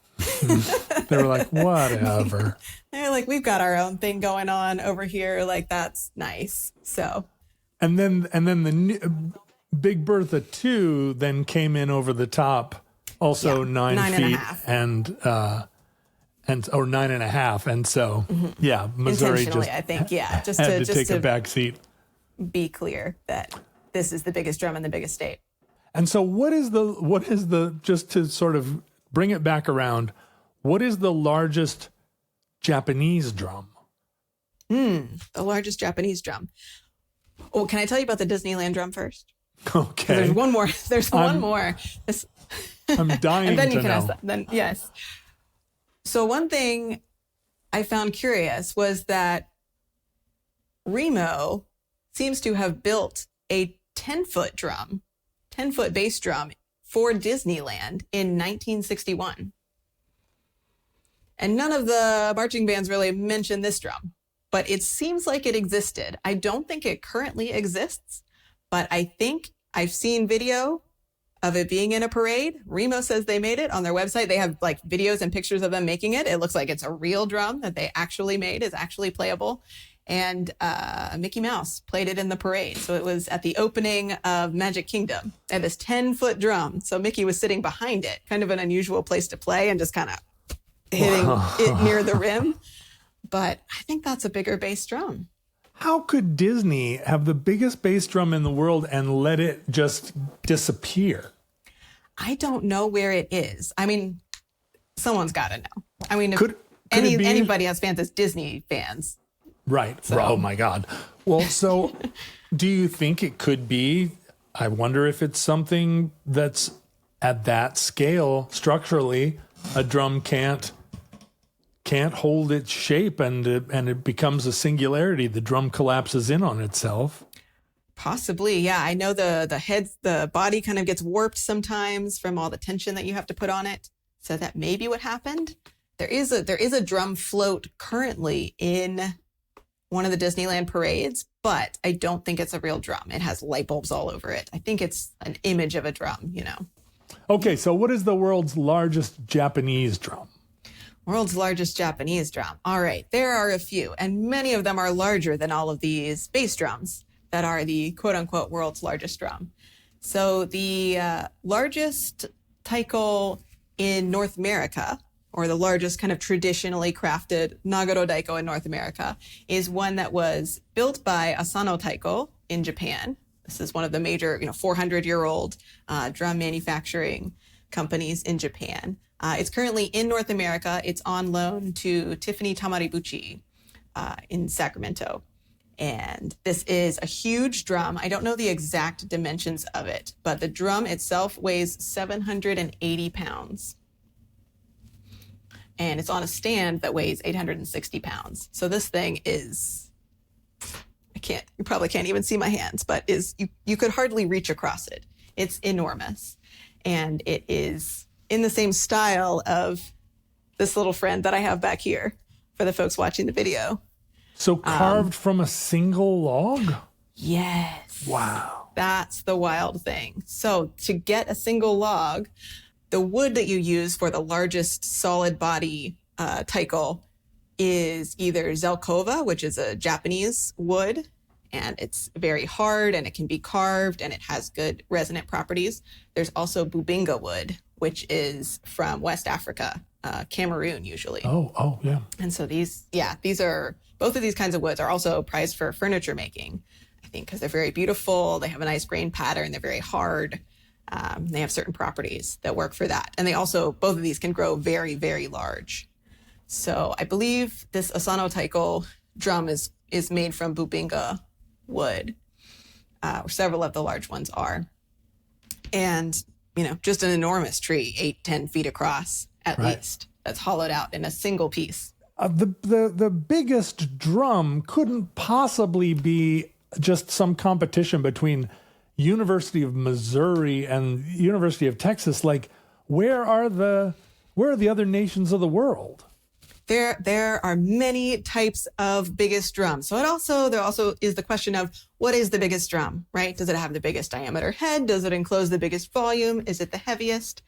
They were like, whatever. They're like, we've got our own thing going on over here. Like, that's nice. So, and then the new, Big Bertha 2 then came in over the top, also 9 feet and 9.5. And so, yeah, Missouri just I think, just had to take a back seat. Be clear that this is the biggest drum in the biggest state. And so what is the, just to sort of bring it back around, what is the largest Japanese drum? The The largest Japanese drum. Oh, can I tell you about the Disneyland drum first? Okay. There's one more. There's one more. I'm dying and then to you can know. ask that. Then yes. So one thing I found curious was that Remo seems to have built a 10-foot drum, 10-foot bass drum for Disneyland in 1961. And none of the marching bands really mention this drum, but it seems like it existed. I don't think it currently exists, but I think I've seen video of it being in a parade. Remo says they made it on their website. They have like videos and pictures of them making it. It looks like it's a real drum that they actually made, is actually playable. And Mickey Mouse played it in the parade. So it was at the opening of Magic Kingdom. They had this 10-foot drum. So Mickey was sitting behind it, kind of an unusual place to play, and just kind of hitting it near the rim. But I think that's a bigger bass drum. How could Disney have the biggest bass drum in the world and let it just disappear? I don't know where it is. I mean, someone's got to know. I mean, if Could it be- anybody has fans, it's Disney fans. Right. So- Oh my God. Well, so do you think it could be? I wonder if it's something that's at that scale structurally. A drum can't hold its shape, and it becomes a singularity. The drum collapses in on itself. Possibly, yeah. I know the body kind of gets warped sometimes from all the tension that you have to put on it. So that may be what happened. There is a drum float currently in one of the Disneyland parades, but I don't think it's a real drum. It has light bulbs all over it. I think it's an image of a drum, you know. Okay, so what is the world's largest Japanese drum? World's largest Japanese drum. All right, there are a few, and many of them are larger than all of these bass drums that are the quote-unquote world's largest drum. So the largest taiko in North America, or the largest kind of traditionally crafted Nagaro daiko in North America, is one that was built by Asano Taiko in Japan. This is one of the major, 400-year-old drum manufacturing companies in Japan. It's currently in North America. It's on loan to Tiffany Tamaribuchi in Sacramento. And this is a huge drum. I don't know the exact dimensions of it, but the drum itself weighs 780 pounds. And it's on a stand that weighs 860 pounds. So this thing is, you probably can't even see my hands, but you could hardly reach across it. It's enormous. And it is in the same style of this little friend that I have back here for the folks watching the video. So carved from a single log? Yes. Wow. That's the wild thing. So to get a single log, the wood that you use for the largest solid body taiko is either zelkova, which is a Japanese wood, and it's very hard and it can be carved and it has good resonant properties. There's also bubinga wood, which is from West Africa, Cameroon usually. Oh, yeah. And so both of these kinds of woods are also prized for furniture making, I think, because they're very beautiful. They have a nice grain pattern. They're very hard. They have certain properties that work for that. And both of these can grow very, very large. So I believe this Asano Taiko drum is made from bubinga wood, or several of the large ones are. And, just an enormous tree, 8-10 feet across at least, that's hollowed out in a single piece. The biggest drum couldn't possibly be just some competition between University of Missouri and University of Texas. Like, where are the other nations of the world? There are many types of biggest drums. So there also is the question of what is the biggest drum, right? Does it have the biggest diameter head? Does it enclose the biggest volume? Is it the heaviest?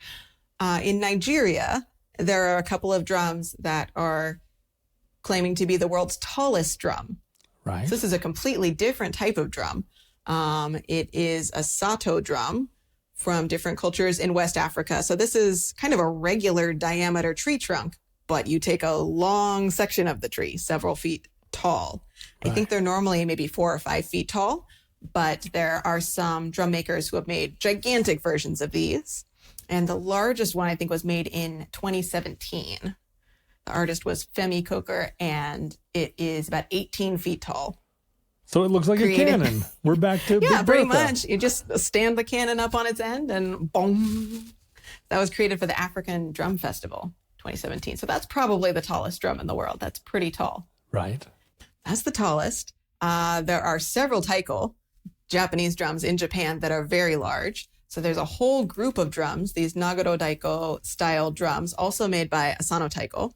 In Nigeria, there are a couple of drums that are claiming to be the world's tallest drum. Right. So this is a completely different type of drum. It is a sato drum from different cultures in West Africa. So this is kind of a regular diameter tree trunk, but you take a long section of the tree, several feet tall. I think they're normally maybe 4 or 5 feet tall, but there are some drum makers who have made gigantic versions of these. And the largest one, I think, was made in 2017. The artist was Femi Koker, and it is about 18 feet tall. So it looks like a cannon. We're back to yeah, Big pretty Bertha. much. You just stand the cannon up on its end and boom. That was created for the African Drum Festival 2017. So that's probably the tallest drum in the world. That's pretty tall. Right. That's the tallest. There are several taiko, Japanese drums in Japan that are very large. So there's a whole group of drums, these Nagaro Daiko style drums, also made by Asano Taiko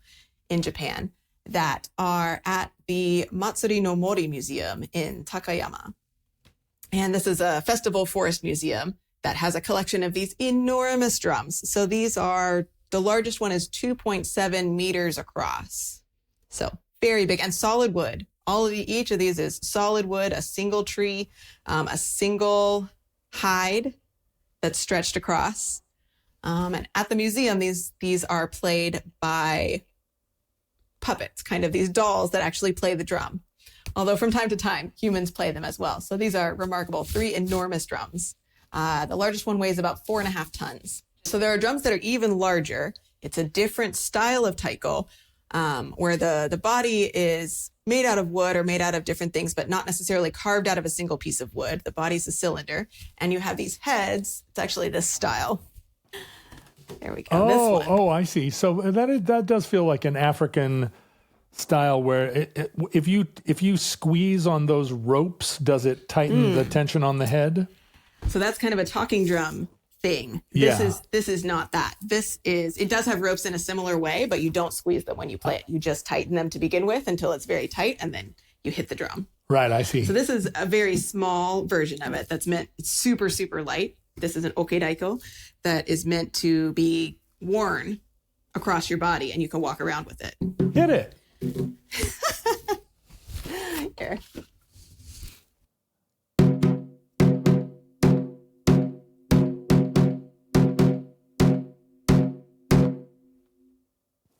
in Japan, that are at the Matsuri no Mori Museum in Takayama. And this is a festival forest museum that has a collection of these enormous drums. So these are, the largest one is 2.7 meters across. So very big and solid wood. Each of these is solid wood, a single tree, a single hide that's stretched across. And at the museum, these are played by puppets, kind of these dolls that actually play the drum. Although from time to time, humans play them as well. So these are remarkable, 3 enormous drums. The largest one weighs about 4.5 tons. So there are drums that are even larger. It's a different style of taiko, where the body is made out of wood or made out of different things, but not necessarily carved out of a single piece of wood. The body's a cylinder, and you have these heads. It's actually this style. There we go. This one. Oh, I see. So that does feel like an African style where if you squeeze on those ropes, does it tighten the tension on the head? So that's kind of a talking drum thing. Yeah. This is not that. It does have ropes in a similar way, but you don't squeeze them when you play it. You just tighten them to begin with until it's very tight, and then you hit the drum. Right, I see. So this is a very small version of it it's super, super light. This is an okedaiko that is meant to be worn across your body, and you can walk around with it. Hit it. Here.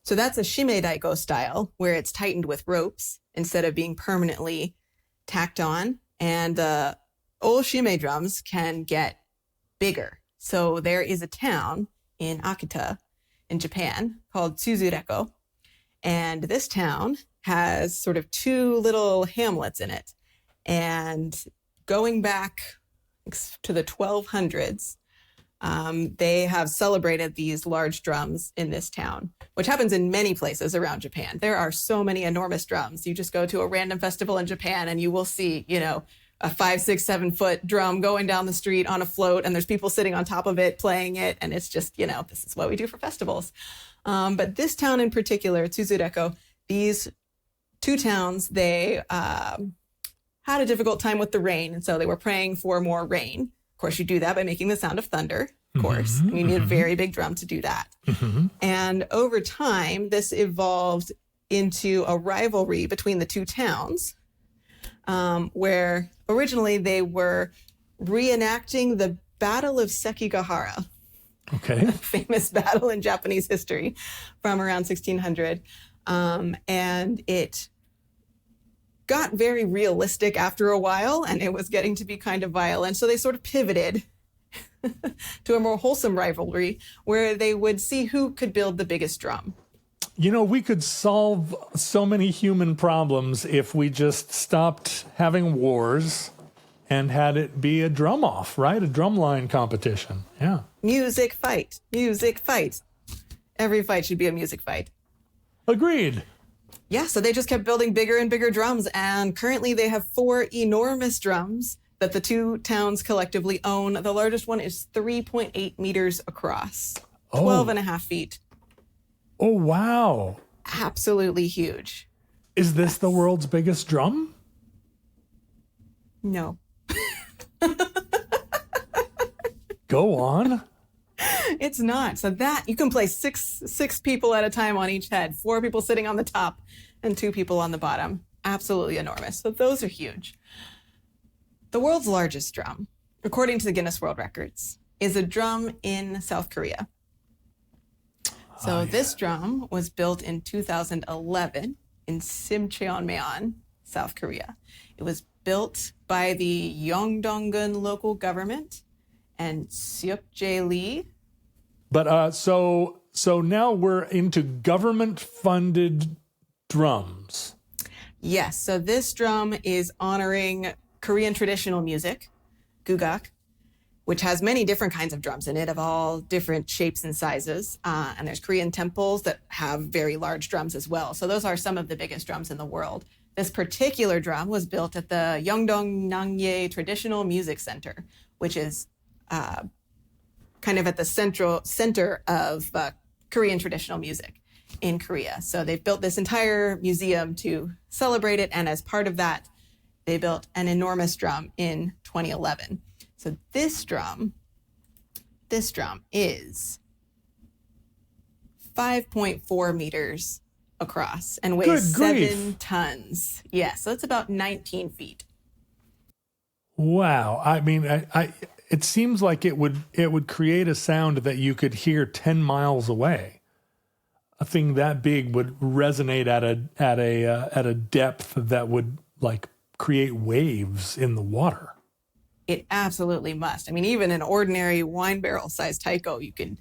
So that's a shime daiko style, where it's tightened with ropes instead of being permanently tacked on. And the old shime drums can get bigger. So there is a town in Akita in Japan called Tsuzureko. And this town has sort of 2 little hamlets in it. And going back to the 1200s, they have celebrated these large drums in this town, which happens in many places around Japan. There are so many enormous drums. You just go to a random festival in Japan and you will see, a 5, 6, 7 foot drum going down the street on a float, and there's people sitting on top of it playing it. And it's just, this is what we do for festivals. But this town in particular, Tsuzureko, these 2 towns, they had a difficult time with the rain. And so they were praying for more rain. Of course, you do that by making the sound of thunder, of course. And you need a very big drum to do that. And over time, this evolved into a rivalry between the 2 towns, where originally they were reenacting the Battle of Sekigahara. Okay. A famous battle in Japanese history from around 1600. And it got very realistic after a while, and it was getting to be kind of violent. So they sort of pivoted to a more wholesome rivalry where they would see who could build the biggest drum. We could solve so many human problems if we just stopped having wars and had it be a drum off, right? A drumline competition. Yeah. Music fight. Music fight. Every fight should be a music fight. Agreed. Yeah, so they just kept building bigger and bigger drums, and currently they have 4 enormous drums that the 2 towns collectively own. The largest one is 3.8 meters across, 12.5 feet. Oh, wow. Absolutely huge. Is this the world's biggest drum? No. Go on. It's not. So that you can play six people at a time on each head, 4 people sitting on the top and 2 people on the bottom. Absolutely enormous. So those are huge. The world's largest drum, according to the Guinness World Records, is a drum in South Korea. So this drum was built in 2011 in Simcheonmeon, South Korea. It was built by the Yeongdongun local government and Seokjae Lee. But so So now we're into government-funded drums. Yes, so this drum is honoring Korean traditional music, gugak, which has many different kinds of drums in it of all different shapes and sizes. And there's Korean temples that have very large drums as well. So those are some of the biggest drums in the world. This particular drum was built at the Yeongdong Nangye Traditional Music Center, which is kind of at the center of Korean traditional music in Korea. So they've built this entire museum to celebrate it. And as part of that, they built an enormous drum in 2011. So this drum is 5.4 meters across and weighs 7 tons. Yeah, so it's about 19 feet. Wow. I mean, it seems like it would create a sound that you could hear 10 miles away. A thing that big would resonate at a depth that would like create waves in the water. It absolutely must. I mean, even an ordinary wine barrel sized taiko, you can,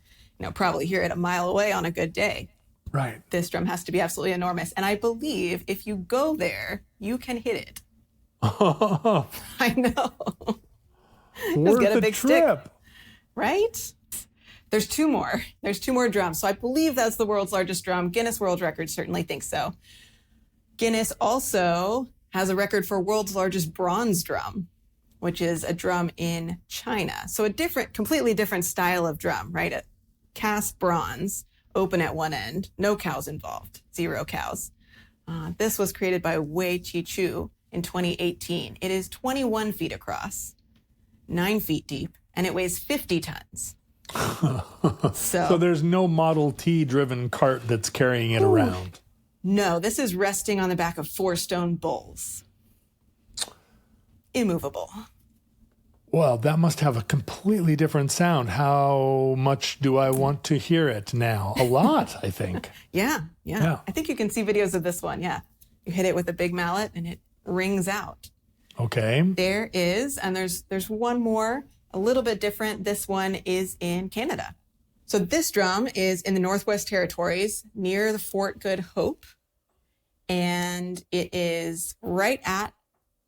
probably hear it a mile away on a good day. Right. This drum has to be absolutely enormous. And I believe if you go there, you can hit it. I know. Worth get a big trip. Stick, right? There's two more. There's 2 more drums. So I believe that's the world's largest drum. Guinness World Records certainly thinks so. Guinness also has a record for world's largest bronze drum, which is a drum in China. So a completely different style of drum, right? A cast bronze, open at one end, no cows involved, 0 cows. This was created by Wei Chi-chu in 2018. It is 21 feet across, 9 feet deep, and it weighs 50 tons. So there's no Model T driven cart that's carrying it around. No, this is resting on the back of 4 stone bulls. Immovable. Well, that must have a completely different sound. How much do I want to hear it now? A lot, I think. Yeah. I think you can see videos of this one. Yeah. You hit it with a big mallet and it rings out. Okay. There is, and there's one more, a little bit different. This one is in Canada. So this drum is in the Northwest Territories near the Fort Good Hope. And it is right at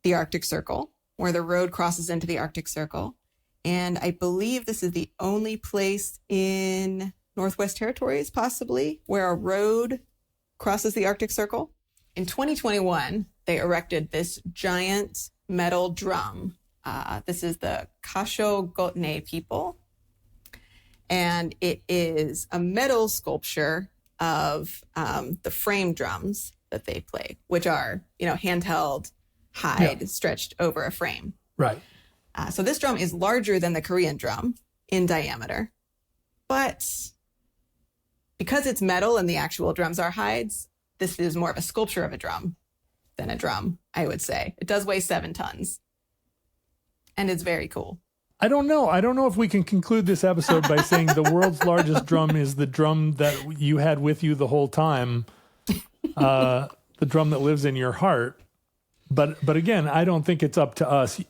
the Arctic Circle, where the road crosses into the Arctic Circle. And I believe this is the only place in Northwest Territories, possibly, where a road crosses the Arctic Circle. In 2021, they erected this giant metal drum. This is the Kasho Gotne people. And it is a metal sculpture of the frame drums that they play, which are, handheld hide stretched over a frame. Right. So this drum is larger than the Korean drum in diameter, but because it's metal and the actual drums are hides, this is more of a sculpture of a drum than a drum, I would say. It does weigh 7 tons, and it's very cool. I don't know if we can conclude this episode by saying the world's largest drum is the drum that you had with you the whole time, the drum that lives in your heart. But again, I don't think it's up to us.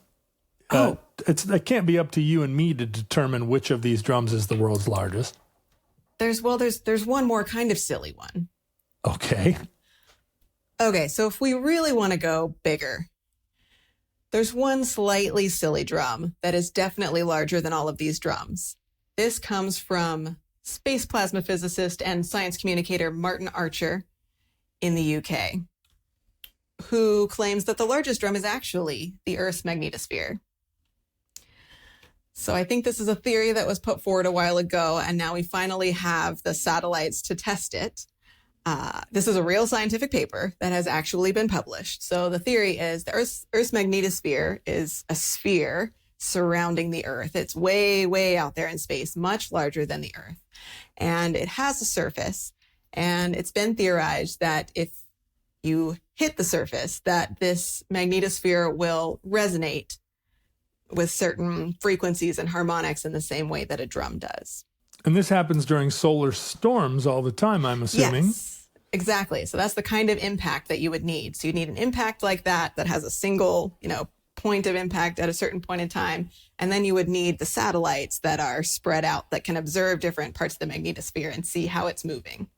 It can't be up to you and me to determine which of these drums is the world's largest. There's one more kind of silly one. Okay. Okay, so if we really want to go bigger, there's one slightly silly drum that is definitely larger than all of these drums. This comes from space plasma physicist and science communicator Martin Archer in the UK, who claims that the largest drum is actually the Earth's magnetosphere. So I think this is a theory that was put forward a while ago, and now we finally have the satellites to test it. This is a real scientific paper that has actually been published. So the theory is the Earth's magnetosphere is a sphere surrounding the Earth. It's way, way out there in space, much larger than the Earth. And it has a surface, and it's been theorized that if you hit the surface, that this magnetosphere will resonate with certain frequencies and harmonics in the same way that a drum does. And this happens during solar storms all the time, I'm assuming. Yes, exactly. So that's the kind of impact that you would need. So you need an impact like that has a single, point of impact at a certain point in time. And then you would need the satellites that are spread out that can observe different parts of the magnetosphere and see how it's moving.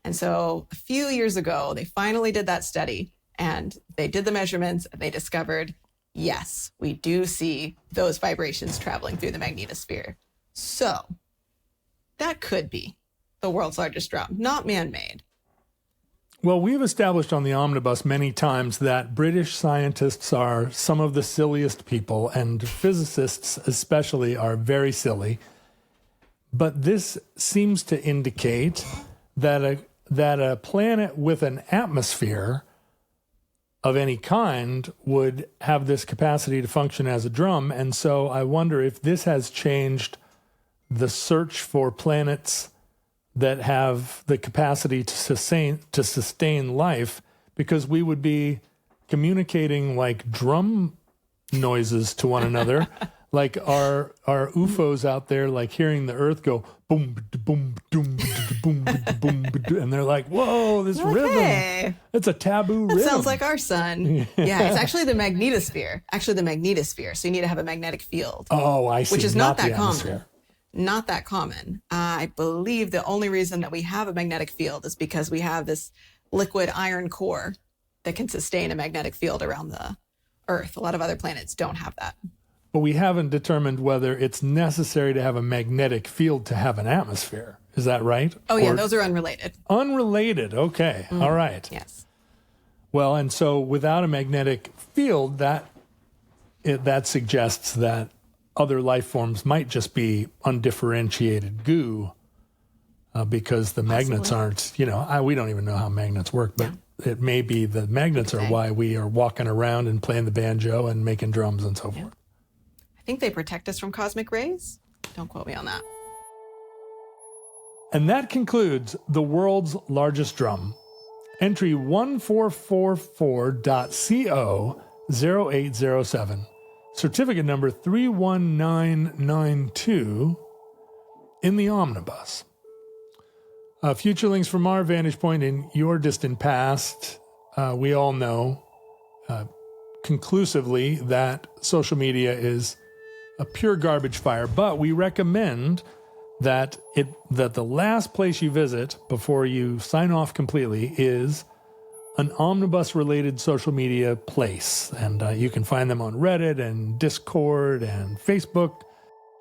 And so a few years ago, they finally did that study and they did the measurements and they discovered, yes, we do see those vibrations traveling through the magnetosphere. So that could be the world's largest drum, not man-made. Well, we've established on the Omnibus many times that British scientists are some of the silliest people, and physicists especially are very silly. But this seems to indicate that a planet with an atmosphere of any kind would have this capacity to function as a drum. And so I wonder if this has changed the search for planets that have the capacity to sustain life, because we would be communicating like drum noises to one another, like our UFOs out there, like hearing the Earth go boom, boom, boom, boom, boom, and they're like, "Whoa, this rhythm! It's a taboo rhythm." That sounds like our sun. Yeah, it's actually the magnetosphere. So you need to have a magnetic field. Oh, I see. Which is not that common. Not that common. I believe the only reason that we have a magnetic field is because we have this liquid iron core that can sustain a magnetic field around the Earth. A lot of other planets don't have that. But we haven't determined whether it's necessary to have a magnetic field to have an atmosphere. Is that right? Oh, yeah, those are unrelated. Unrelated. Okay. All right. Yes. Well, and so without a magnetic field, that suggests that other life forms might just be undifferentiated goo, because the magnets aren't, we don't even know how magnets work, but it may be the magnets are why we are walking around and playing the banjo and making drums and so forth. I think they protect us from cosmic rays. Don't quote me on that. And that concludes the world's largest drum. Entry 144.CO0807. Certificate number 31992 in the Omnibus. Futurelings, from our vantage point in your distant past, we all know conclusively that social media is a pure garbage fire, but we recommend that the last place you visit before you sign off completely is an Omnibus-related social media place. And you can find them on Reddit and Discord and Facebook.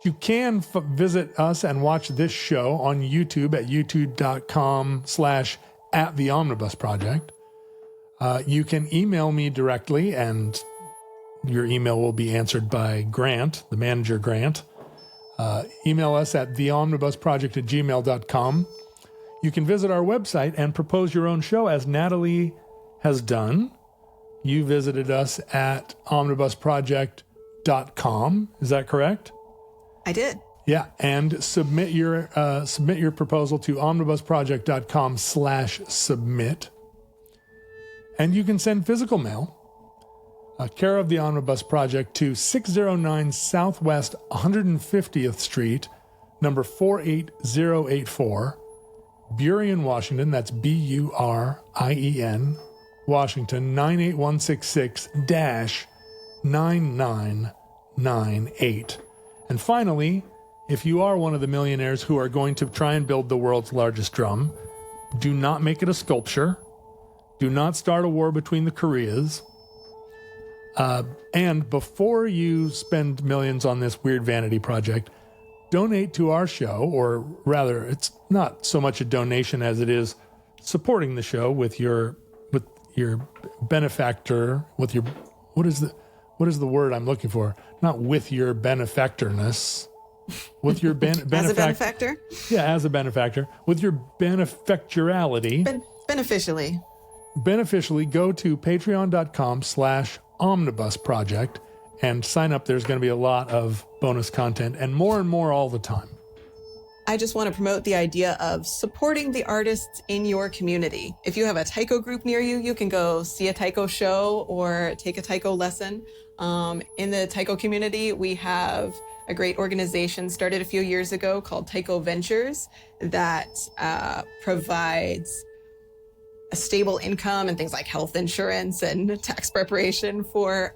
You can visit us and watch this show on YouTube at youtube.com/@theomnibusproject. You can email me directly, and your email will be answered by Grant, the manager Grant. Email us at theomnibusproject@gmail.com. You can visit our website and propose your own show, as Natalie has done. You visited us at omnibusproject.com. Is that correct? I did. Yeah, and submit your proposal to omnibusproject.com/submit. And you can send physical mail, care of the Omnibus Project, to 609 Southwest 150th Street, number 48084, Burien, Washington. That's Burien, Washington, 98166-9998. And finally, if you are one of the millionaires who are going to try and build the world's largest drum, do not make it a sculpture. Do not start a war between the Koreas. And before you spend millions on this weird vanity project, donate to our show, or rather, it's not so much a donation as it is supporting the show with your benefactor, with your, what is the word I'm looking for? Not with your benefactorness, with your as a benefactor? Yeah, as a benefactor. With your benefactorality. Beneficially, go to patreon.com/omnibusproject and sign up. There's going to be a lot of bonus content and more all the time. I just want to promote the idea of supporting the artists in your community. If you have a taiko group near you, you can go see a taiko show or take a taiko lesson. In the taiko community, we have a great organization started a few years ago called Taiko Ventures that provides a stable income and things like health insurance and tax preparation for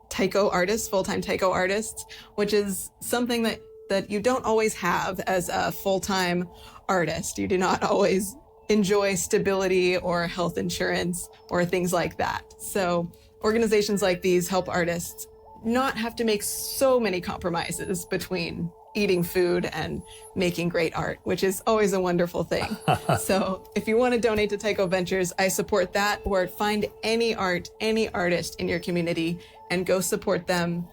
taiko artists, full-time taiko artists, which is something that you don't always have as a full-time artist. You do not always enjoy stability or health insurance or things like that. So organizations like these help artists not have to make so many compromises between eating food and making great art, which is always a wonderful thing. So if you want to donate to Taiko Ventures, I support that, or find any art, any artist in your community and go support them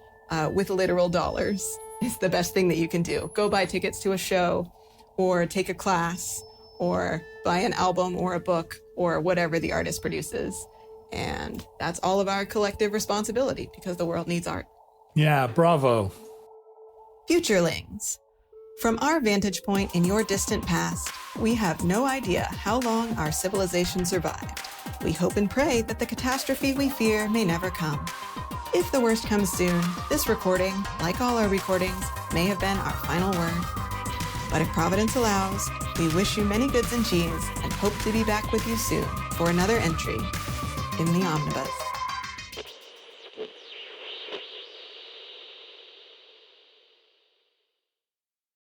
with literal dollars is the best thing that you can do. Go buy tickets to a show or take a class or buy an album or a book or whatever the artist produces. And that's all of our collective responsibility because the world needs art. Yeah, bravo. Futurelings. From our vantage point in your distant past, we have no idea how long our civilization survived. We hope and pray that the catastrophe we fear may never come. If the worst comes soon, this recording, like all our recordings, may have been our final word. But if Providence allows, we wish you many goods and cheese and hope to be back with you soon for another entry in the Omnibus.